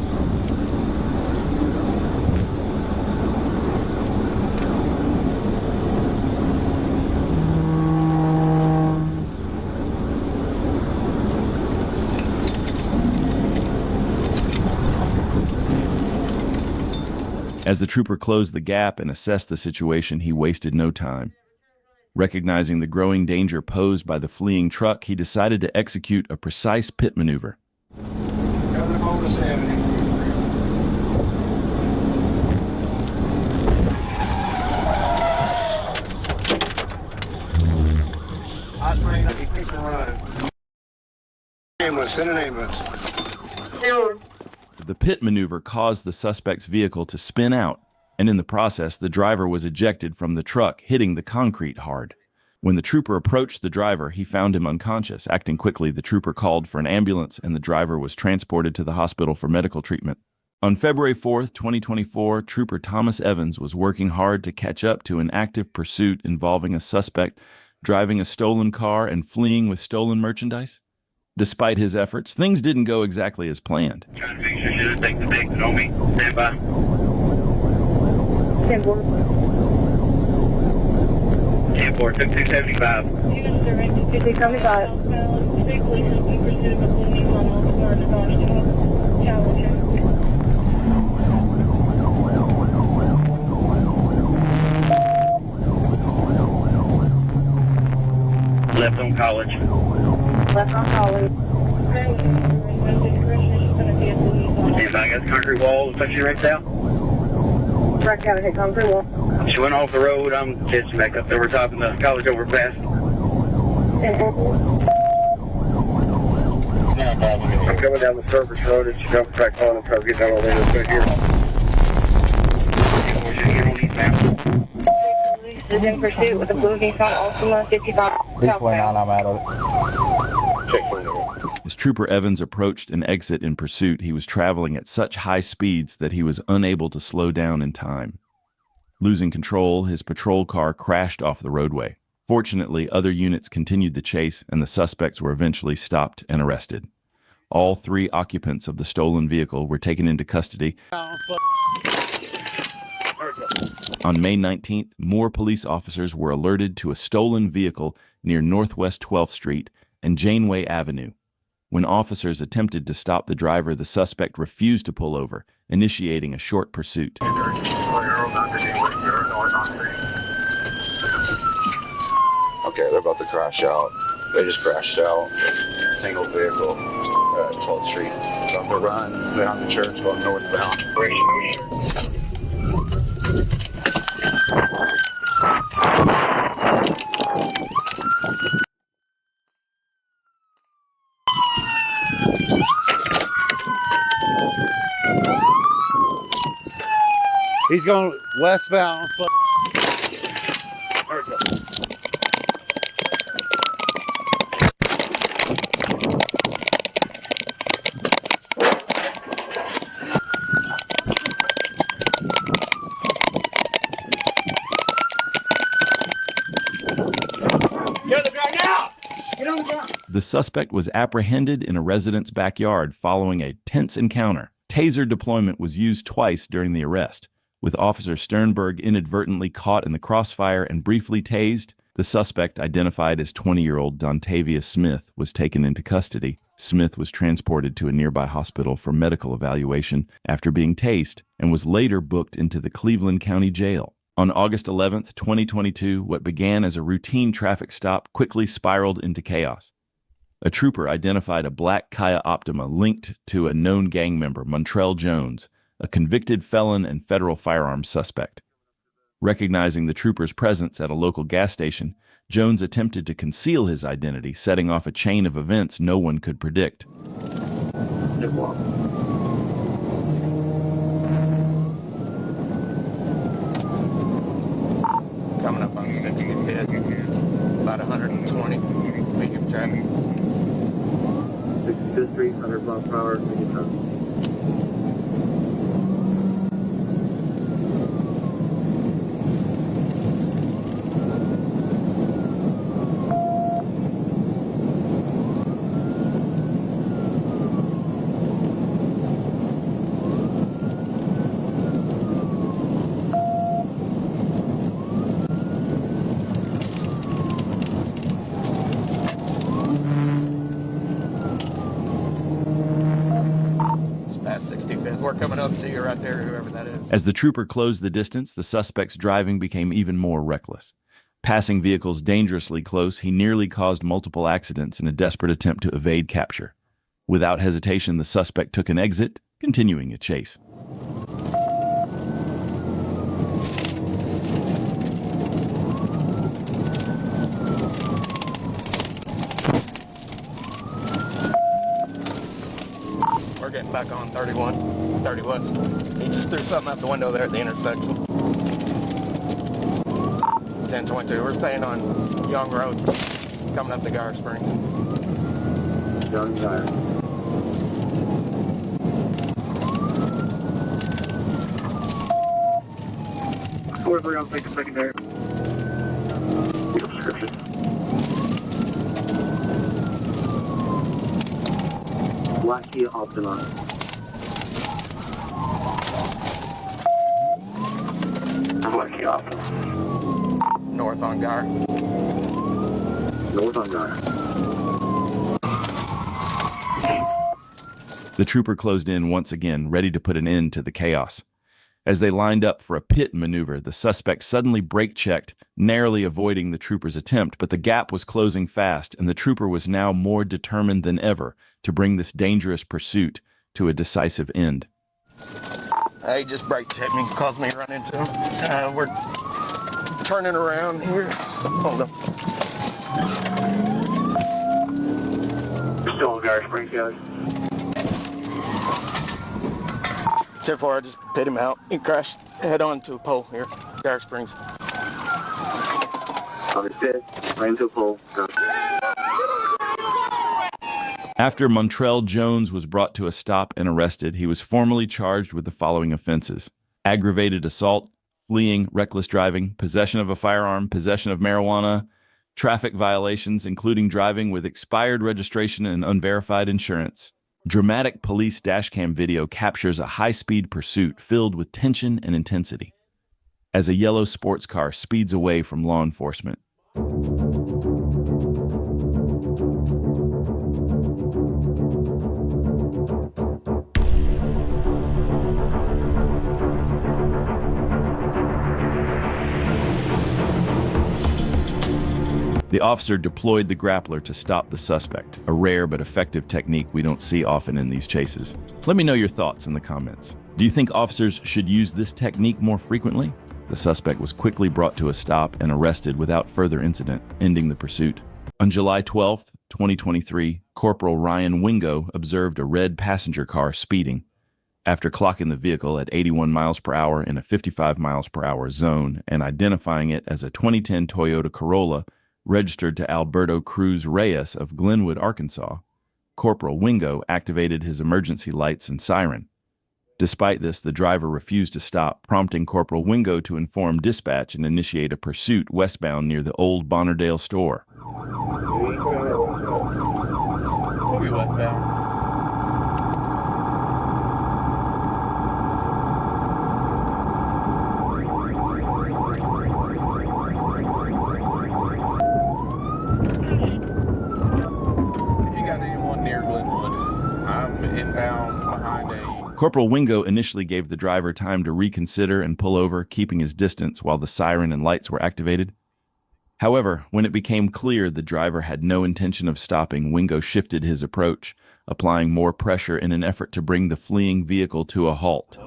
As the trooper closed the gap and assessed the situation, he wasted no time. Recognizing the growing danger posed by the fleeing truck, he decided to execute a precise pit maneuver. Coming up on the 70. Last range will be keep the run. Ambulance, send an ambulance. The pit maneuver caused the suspect's vehicle to spin out, and in the process, the driver was ejected from the truck, hitting the concrete hard. When the trooper approached the driver, he found him unconscious. Acting quickly, the trooper called for an ambulance, and the driver was transported to the hospital for medical treatment. On February 4th, 2024, Trooper Thomas Evans was working hard to catch up to an active pursuit involving a suspect driving a stolen car and fleeing with stolen merchandise. Despite his efforts, things didn't go exactly as planned. Trying to fix your shit. Take the exit on me. Stand by. 10-4. 10-4, took 275. 275. Left on College. Left on College. Stand by, got the concrete wall. Looks like she wrecked out. Wrecked out, hit concrete wall. She went off the road. I'm chasing back up there. We're topping the College overpass. 10-4. I'm coming down the surface road. It's jump back on and try to get down all the way to the foot here. You don't need maps. Is in pursuit with a blue Nissan Altima 55 southbound. I'm out of it. Check for it. As Trooper Evans approached an exit in pursuit, he was traveling at such high speeds that he was unable to slow down in time. Losing control, his patrol car crashed off the roadway. Fortunately, other units continued the chase, and the suspects were eventually stopped and arrested. All 3 occupants of the stolen vehicle were taken into custody. On May 19th, more police officers were alerted to a stolen vehicle near Northwest 12th Street and Janeway Avenue. When officers attempted to stop the driver, the suspect refused to pull over, initiating a short pursuit. Okay, they're about to crash out. They just crashed out. Single vehicle at 12th Street. About to run behind the church going northbound. He's going westbound. There we go. The suspect was apprehended in a resident's backyard following a tense encounter. Taser deployment was used twice during the arrest. With Officer Sternberg inadvertently caught in the crossfire and briefly tased, the suspect, identified as 20-year-old Dontavius Smith, was taken into custody. Smith was transported to a nearby hospital for medical evaluation after being tased and was later booked into the Cleveland County Jail. On August 11, 2022, what began as a routine traffic stop quickly spiraled into chaos. A trooper identified a black Kia Optima linked to a known gang member, Montrell Jones, a convicted felon and federal firearms suspect. Recognizing the trooper's presence at a local gas station, Jones attempted to conceal his identity, setting off a chain of events no one could predict. Coming up on 60 pit, about 120, medium traffic. 62nd Street, 100 miles per hour, take your time. We're coming up to you right there, whoever that is. As the trooper closed the distance, the suspect's driving became even more reckless. Passing vehicles dangerously close, he nearly caused multiple accidents in a desperate attempt to evade capture. Without hesitation, the suspect took an exit, continuing a chase. We're getting back on 30 West. He just threw something out the window there at the intersection. 1022. We're staying on Young Road, coming up to Gar Springs. Young Gar. We're on secondary. Your prescription. Black Kia Optima. Black Kia Optima. North on Gar. North on Gar. The trooper closed in once again, ready to put an end to the chaos. As they lined up for a pit maneuver, the suspect suddenly brake-checked, narrowly avoiding the trooper's attempt, but the gap was closing fast, and the trooper was now more determined than ever to bring this dangerous pursuit to a decisive end. He just brake-checked me, caused me to run into him. We're turning around here. Hold on. You're still on Gar Springs, guys. 10-4, I just hit him out. He crashed head-on to a pole here, Gar Springs. Understood. Ran into a pole. Go. After Montrell Jones was brought to a stop and arrested, he was formally charged with the following offenses: aggravated assault, fleeing, reckless driving, possession of a firearm, possession of marijuana, traffic violations, including driving with expired registration and unverified insurance. Dramatic police dashcam video captures a high-speed pursuit filled with tension and intensity as a yellow sports car speeds away from law enforcement. The officer deployed the grappler to stop the suspect, a rare but effective technique we don't see often in these chases. Let me know your thoughts in the comments. Do you think officers should use this technique more frequently? The suspect was quickly brought to a stop and arrested without further incident, ending the pursuit. On July 12, 2023, Corporal Ryan Wingo observed a red passenger car speeding. After clocking the vehicle at 81 miles per hour in a 55 miles per hour zone and identifying it as a 2010 Toyota Corolla, registered to Alberto Cruz Reyes of Glenwood, Arkansas, Corporal Wingo activated his emergency lights and siren. Despite this, the driver refused to stop, prompting Corporal Wingo to inform dispatch and initiate a pursuit westbound near the old Bonnerdale store. We'll be westbound. Corporal Wingo initially gave the driver time to reconsider and pull over, keeping his distance while the siren and lights were activated. However, when it became clear the driver had no intention of stopping, Wingo shifted his approach, applying more pressure in an effort to bring the fleeing vehicle to a halt.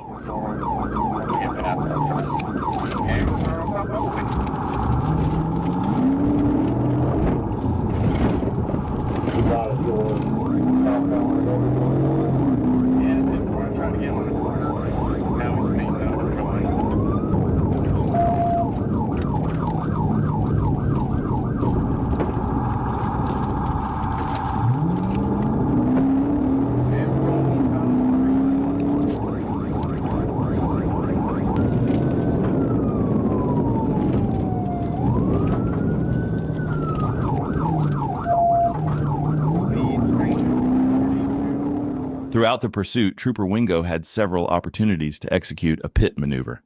Throughout the pursuit, Trooper Wingo had several opportunities to execute a pit maneuver,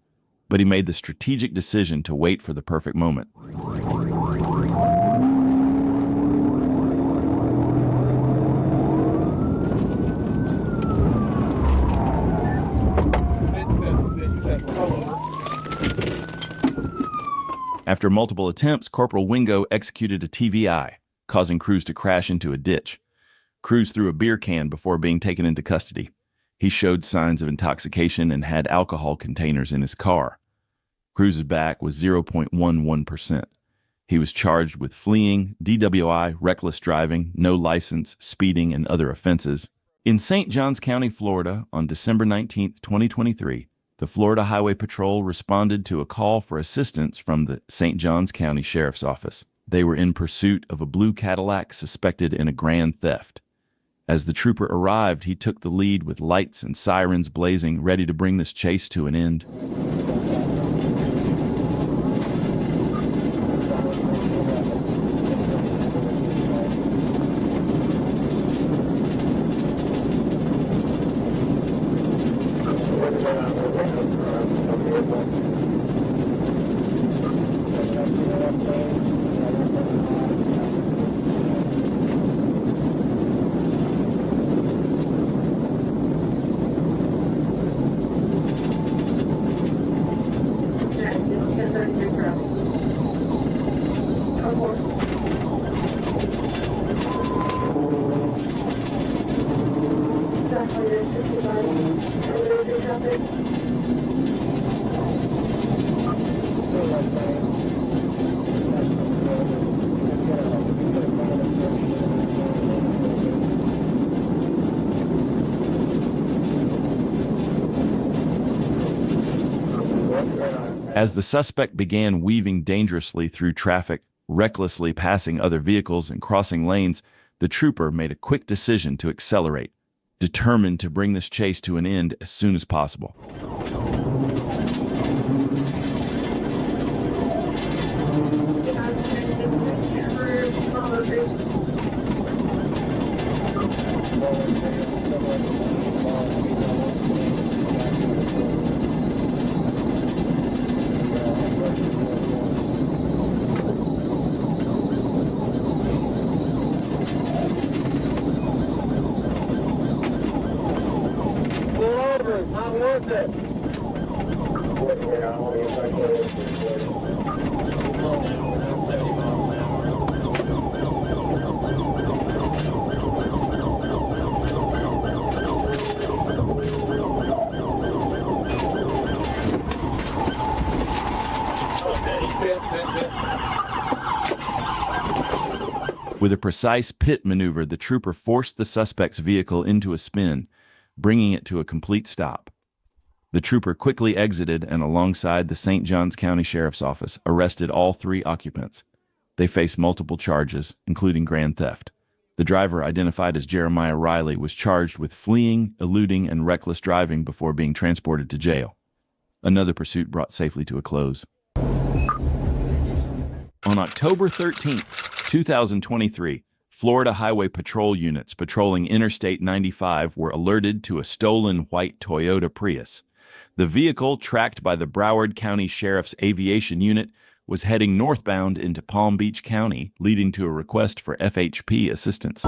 but he made the strategic decision to wait for the perfect moment. After multiple attempts, Corporal Wingo executed a TVI, causing Cruz to crash into a ditch. Cruz threw a beer can before being taken into custody. He showed signs of intoxication and had alcohol containers in his car. Cruz's back was 0.11%. He was charged with fleeing, DWI, reckless driving, no license, speeding, and other offenses. In St. Johns County, Florida, on December 19, 2023, the Florida Highway Patrol responded to a call for assistance from the St. Johns County Sheriff's Office. They were in pursuit of a blue Cadillac suspected in a grand theft. As the trooper arrived, he took the lead with lights and sirens blazing, ready to bring this chase to an end. As the suspect began weaving dangerously through traffic, recklessly passing other vehicles and crossing lanes, the trooper made a quick decision to accelerate, determined to bring this chase to an end as soon as possible. It's not worth it. With a precise pit maneuver, the trooper forced the suspect's vehicle into a spin, bringing it to a complete stop. The trooper quickly exited and, alongside the St. Johns County Sheriff's Office, arrested all three occupants. They faced multiple charges, including grand theft. The driver, identified as Jeremiah Riley, was charged with fleeing, eluding, and reckless driving before being transported to jail. Another pursuit brought safely to a close. On October 13, 2023, Florida Highway Patrol units patrolling Interstate 95 were alerted to a stolen white Toyota Prius. The vehicle, tracked by the Broward County Sheriff's Aviation Unit, was heading northbound into Palm Beach County, leading to a request for FHP assistance.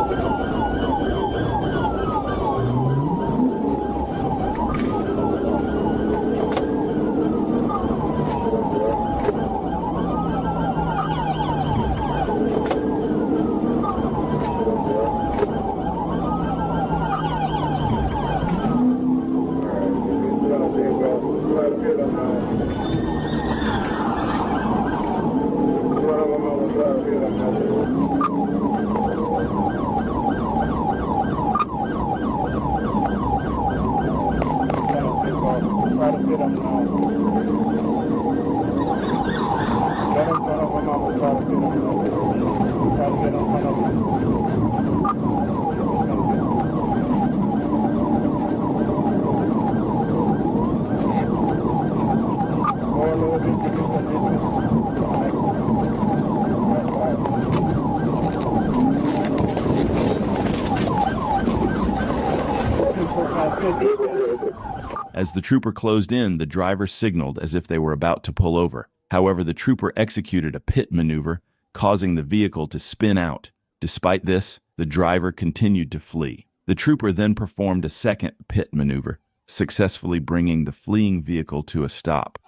As the trooper closed in, the driver signaled as if they were about to pull over. However, the trooper executed a pit maneuver, causing the vehicle to spin out. Despite this, the driver continued to flee. The trooper then performed a second pit maneuver, successfully bringing the fleeing vehicle to a stop.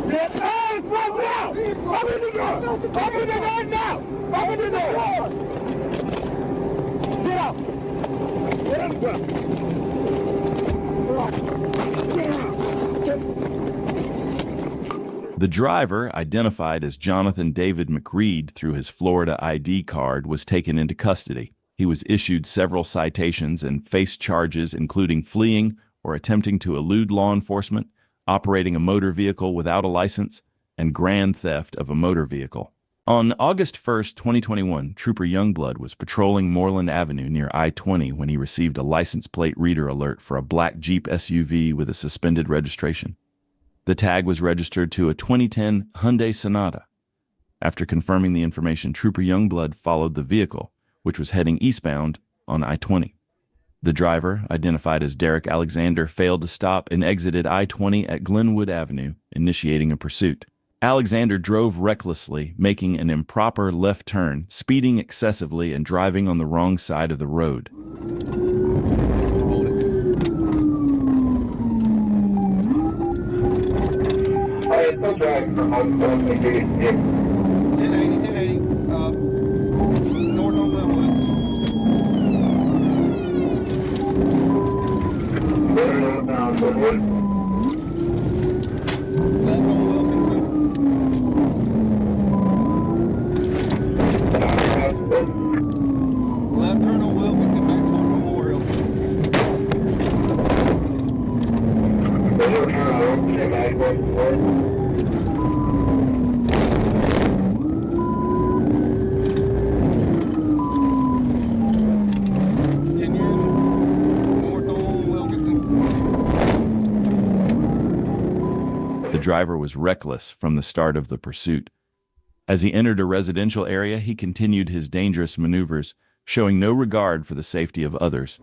Get out! Open the door! Open the door now! Open the door! Get out! Get on the ground! The driver, identified as Jonathan David McReed through his Florida ID card, was taken into custody. He was issued several citations and faced charges including fleeing or attempting to elude law enforcement, operating a motor vehicle without a license, and grand theft of a motor vehicle. On August 1st, 2021, Trooper Youngblood was patrolling Moreland Avenue near I-20 when he received a license plate reader alert for a black Jeep SUV with a suspended registration. The tag was registered to a 2010 Hyundai Sonata. After confirming the information, Trooper Youngblood followed the vehicle, which was heading eastbound on I-20. The driver, identified as Derek Alexander, failed to stop and exited I-20 at Glenwood Avenue, initiating a pursuit. Alexander drove recklessly, making an improper left turn, speeding excessively, and driving on the wrong side of the road. Still driving from home, 1080, 1080, north on Glenwood. Northbound Glenwood. Left on Wilkinson. Left turn on Wilkinson, back toward Memorial. Left turn on Wilkinson, back toward Memorial. The driver was reckless from the start of the pursuit. As he entered a residential area, he continued his dangerous maneuvers, showing no regard for the safety of others.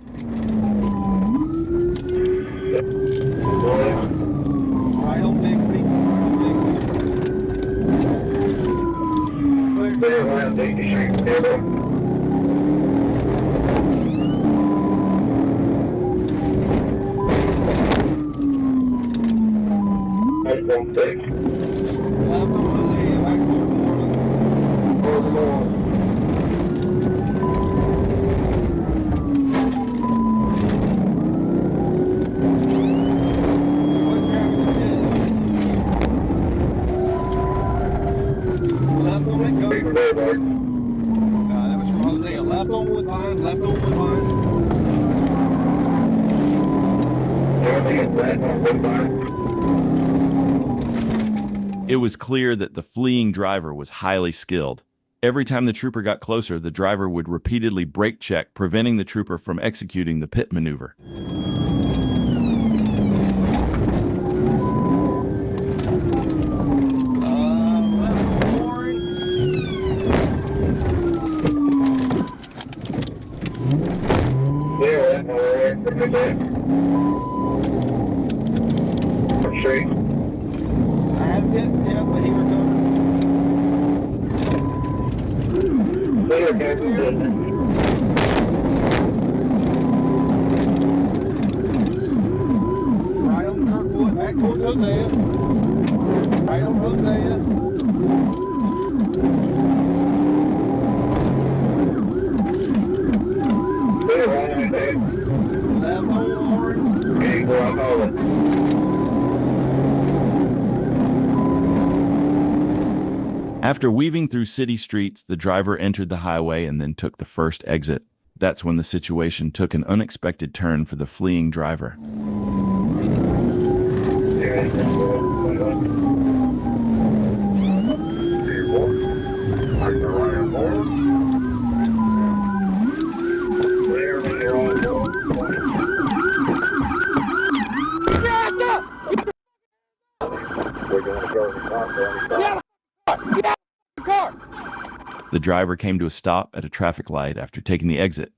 It was clear that the fleeing driver was highly skilled. Every time the trooper got closer, the driver would repeatedly brake check, preventing the trooper from executing the pit maneuver. After weaving through city streets, the driver entered the highway and then took the first exit. That's when the situation took an unexpected turn for the fleeing driver. The driver came to a stop at a traffic light after taking the exit.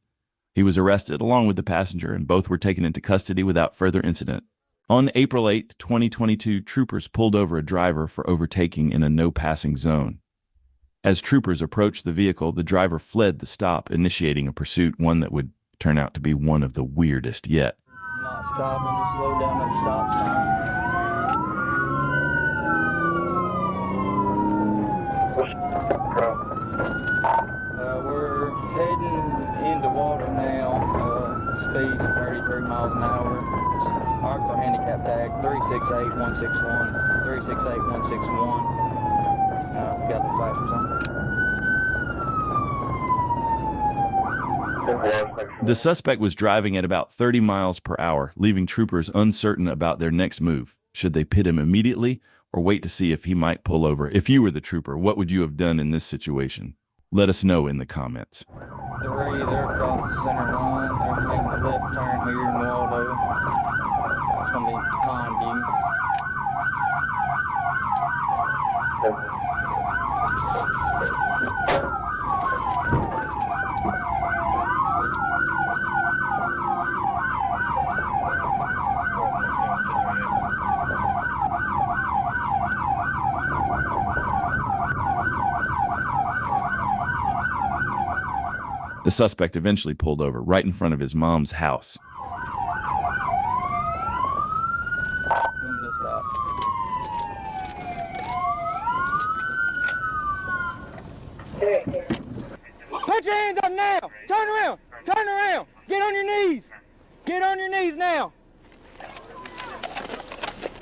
He was arrested along with the passenger, and both were taken into custody without further incident. On April 8, 2022, troopers pulled over a driver for overtaking in a no-passing zone. As troopers approached the vehicle, the driver fled the stop, initiating a pursuit, one that would turn out to be one of the weirdest yet. Not stopping, just slow down at the stop sign. speeds 33 miles an hour. Arkansas handicap tag 368161. 368161. Got the flashers on. The suspect was driving at about 30 miles per hour, leaving troopers uncertain about their next move. Should they pit him immediately or wait to see if he might pull over? If you were the trooper, what would you have done in this situation? Let us know in the comments. They're across the center line. They're making a left turn here in Waldo. It's going to be behind you. The suspect eventually pulled over right in front of his mom's house. Put your hands up now. Turn around. Turn around. Get on your knees. Get on your knees now.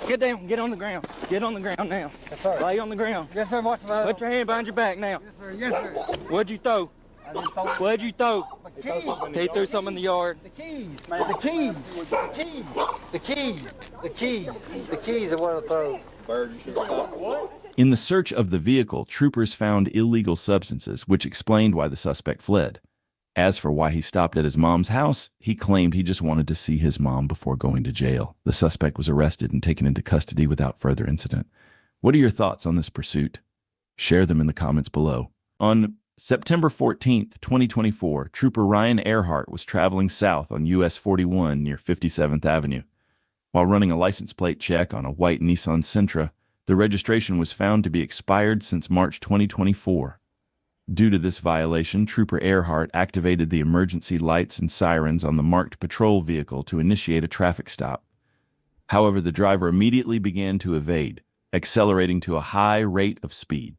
Get down. Get on the ground. Get on the ground now. Yes, sir. Lay on the ground. Yes, sir. Watch the Put your hand behind your back now. Yes, sir. Yes, sir. What'd you throw? What'd you throw? He threw something in the yard. The keys, man. The keys. The keys. The keys. The keys. The keys are what I throw. In the search of the vehicle, troopers found illegal substances, which explained why the suspect fled. As for why he stopped at his mom's house, he claimed he just wanted to see his mom before going to jail. The suspect was arrested and taken into custody without further incident. What are your thoughts on this pursuit? Share them in the comments below. On September 14th, 2024, Trooper Ryan Earhart was traveling south on US 41 near 57th Avenue. While running a license plate check on a white Nissan Sentra, the registration was found to be expired since March 2024. Due to this violation, Trooper Earhart activated the emergency lights and sirens on the marked patrol vehicle to initiate a traffic stop. However, the driver immediately began to evade, accelerating to a high rate of speed.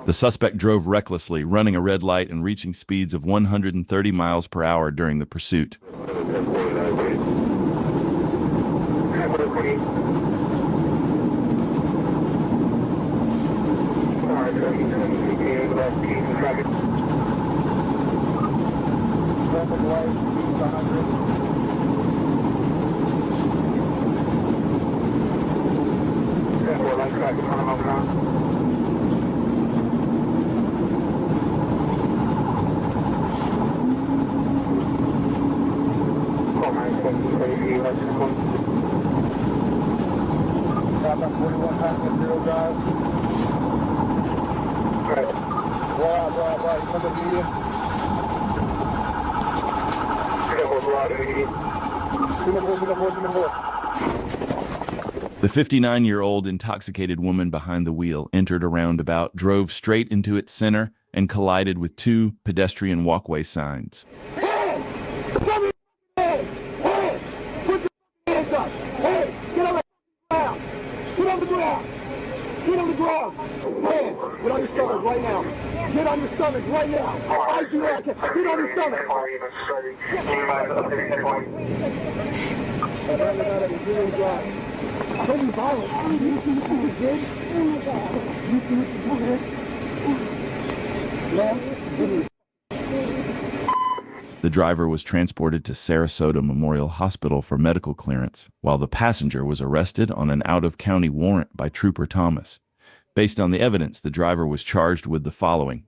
The suspect drove recklessly, running a red light and reaching speeds of 130 miles per hour during the pursuit. The 59-year-old intoxicated woman behind the wheel entered a roundabout, drove straight into its center, and collided with two pedestrian walkway signs. Hey! Hey! Hey! Put your hands up! Hey! Get on the ground! Get on the ground! Get on the ground! Hands! Get on your stomach right now! Get on your stomach right now! I do that! Get on your stomach! Don't be violent! You see what you did? You see what you did? The The driver was transported to Sarasota Memorial Hospital for medical clearance, while the passenger was arrested on an out-of-county warrant by Trooper Thomas. Based on the evidence, the driver was charged with the following: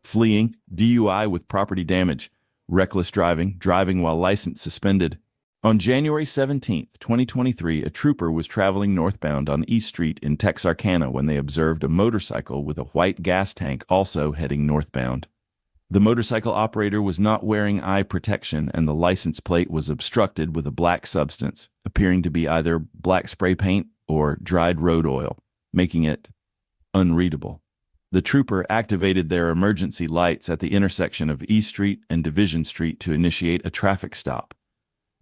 fleeing, DUI with property damage, reckless driving, driving while license suspended. On January 17, 2023, a trooper was traveling northbound on East Street in Texarkana when they observed a motorcycle with a white gas tank also heading northbound. The motorcycle operator was not wearing eye protection, and the license plate was obstructed with a black substance, appearing to be either black spray paint or dried road oil, making it unreadable. The trooper activated their emergency lights at the intersection of East Street and Division Street to initiate a traffic stop.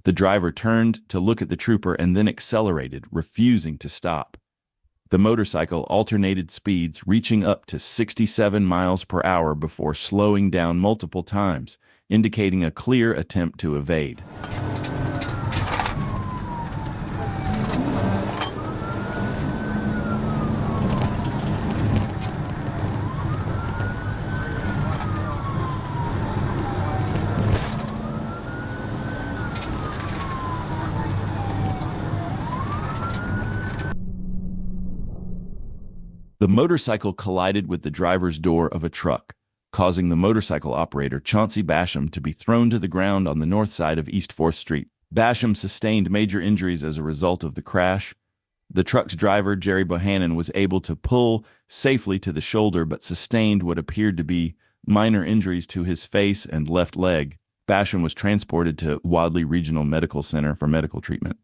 The driver turned to look at the trooper and then accelerated, refusing to stop. The motorcycle alternated speeds, reaching up to 67 miles per hour before slowing down multiple times, indicating a clear attempt to evade. The motorcycle collided with the driver's door of a truck, causing the motorcycle operator, Chauncey Basham, to be thrown to the ground on the north side of East 4th Street. Basham sustained major injuries as a result of the crash. The truck's driver, Jerry Bohannon, was able to pull safely to the shoulder but sustained what appeared to be minor injuries to his face and left leg. Basham was transported to Wadley Regional Medical Center for medical treatment.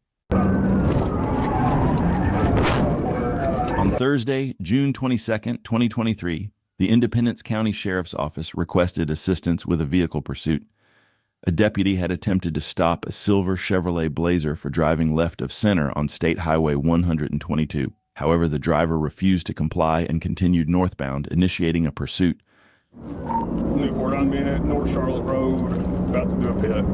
On Thursday, June 22, 2023, the Independence County Sheriff's Office requested assistance with a vehicle pursuit. A deputy had attempted to stop a silver Chevrolet Blazer for driving left of center on State Highway 122. However, the driver refused to comply and continued northbound, initiating a pursuit. Newport unbent, North Charlotte Road, about to do a pit.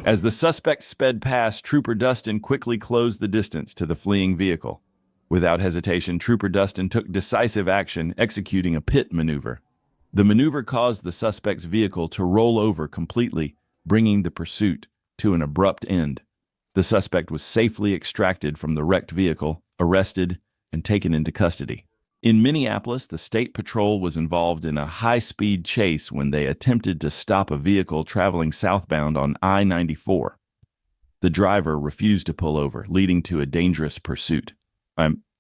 As the suspect sped past, Trooper Dustin quickly closed the distance to the fleeing vehicle. Without hesitation, Trooper Dustin took decisive action, executing a pit maneuver. The maneuver caused the suspect's vehicle to roll over completely, bringing the pursuit to an abrupt end. The suspect was safely extracted from the wrecked vehicle, arrested, and taken into custody. In Minneapolis, the State Patrol was involved in a high-speed chase when they attempted to stop a vehicle traveling southbound on I-94. The driver refused to pull over, leading to a dangerous pursuit.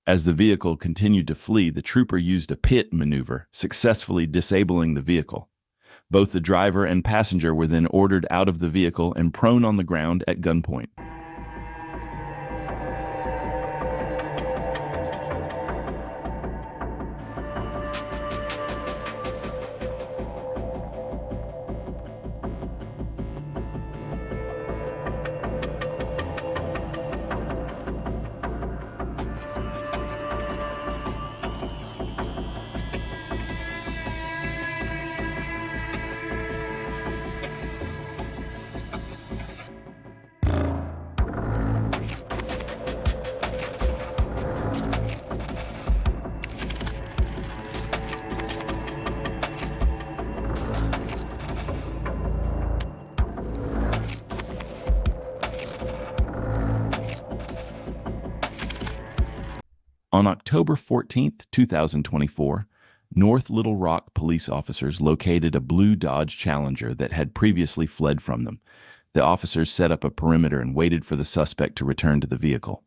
As the vehicle continued to flee, the trooper used a pit maneuver, successfully disabling the vehicle. Both the driver and passenger were then ordered out of the vehicle and prone on the ground at gunpoint. On October 14, 2024, North Little Rock police officers located a blue Dodge Challenger that had previously fled from them. The officers set up a perimeter and waited for the suspect to return to the vehicle.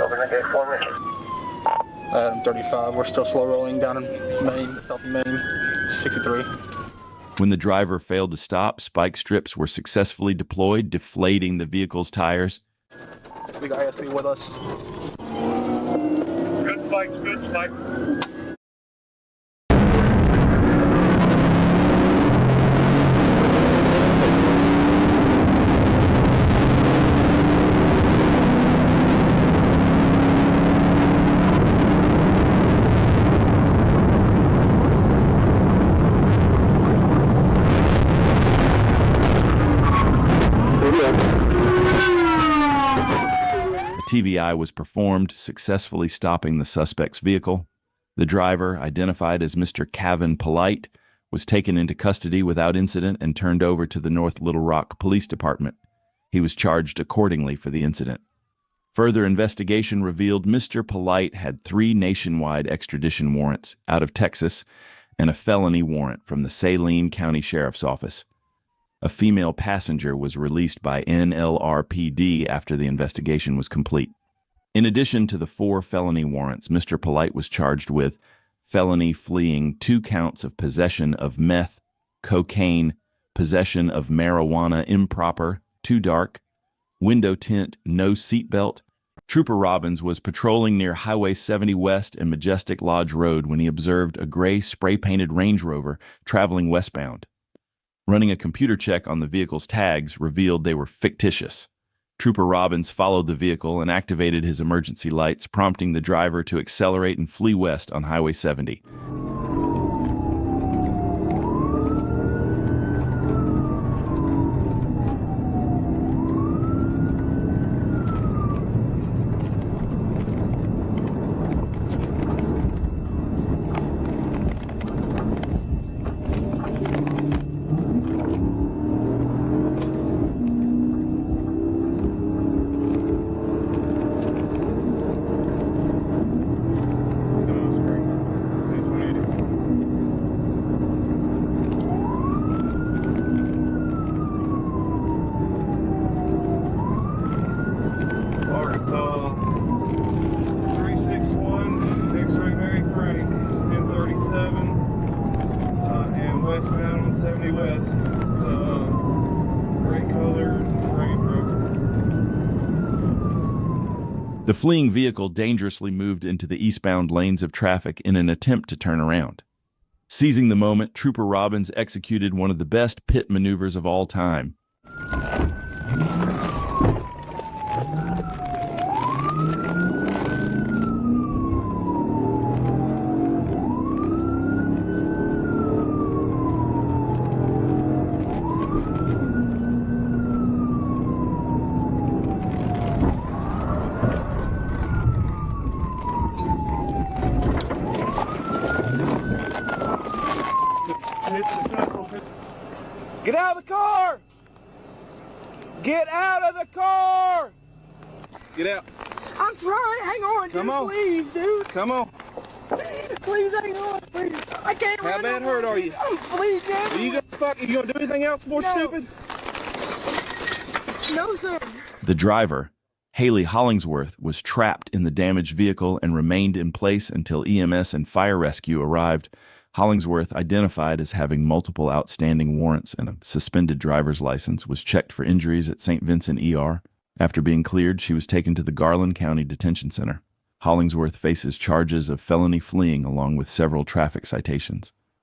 Open the gate for me. 35. We're still slow rolling down in Maine, Southern Maine, 63. When the driver failed to stop, spike strips were successfully deployed, deflating the vehicle's tires. We got ISP with us. Good spike, good spike. TVI was performed, successfully stopping the suspect's vehicle. The driver, identified as Mr. Kevin Polite, was taken into custody without incident and turned over to the North Little Rock Police Department. He was charged accordingly for the incident. Further investigation revealed Mr. Polite had 3 nationwide extradition warrants out of Texas and a felony warrant from the Saline County Sheriff's Office. A female passenger was released by NLRPD after the investigation was complete. In addition to the 4 felony warrants, Mr. Polite was charged with felony fleeing, 2 counts of possession of meth, cocaine, possession of marijuana improper, too dark, window tint, no seatbelt. Trooper Robbins was patrolling near Highway 70 West and Majestic Lodge Road when he observed a gray spray-painted Range Rover traveling westbound. Running a computer check on the vehicle's tags revealed they were fictitious. Trooper Robbins followed the vehicle and activated his emergency lights, prompting the driver to accelerate and flee west on Highway 70. The fleeing vehicle dangerously moved into the eastbound lanes of traffic in an attempt to turn around. Seizing the moment, Trooper Robbins executed one of the best pit maneuvers of all time. Get out of the car! Get out of the car! Get out. I'm trying. Hang on, Come dude, on. please, dude. Come on. Please, hang on, please. I can't How run bad no hurt more. are you? Please, Are you gonna do anything else more stupid? No, sir. The driver, Haley Hollingsworth, was trapped in the damaged vehicle and remained in place until EMS and fire rescue arrived. Hollingsworth, identified as having multiple outstanding warrants and a suspended driver's license, was checked for injuries at St. Vincent ER. After being cleared, she was taken to the Garland County Detention Center. Hollingsworth faces charges of felony fleeing along with several traffic citations.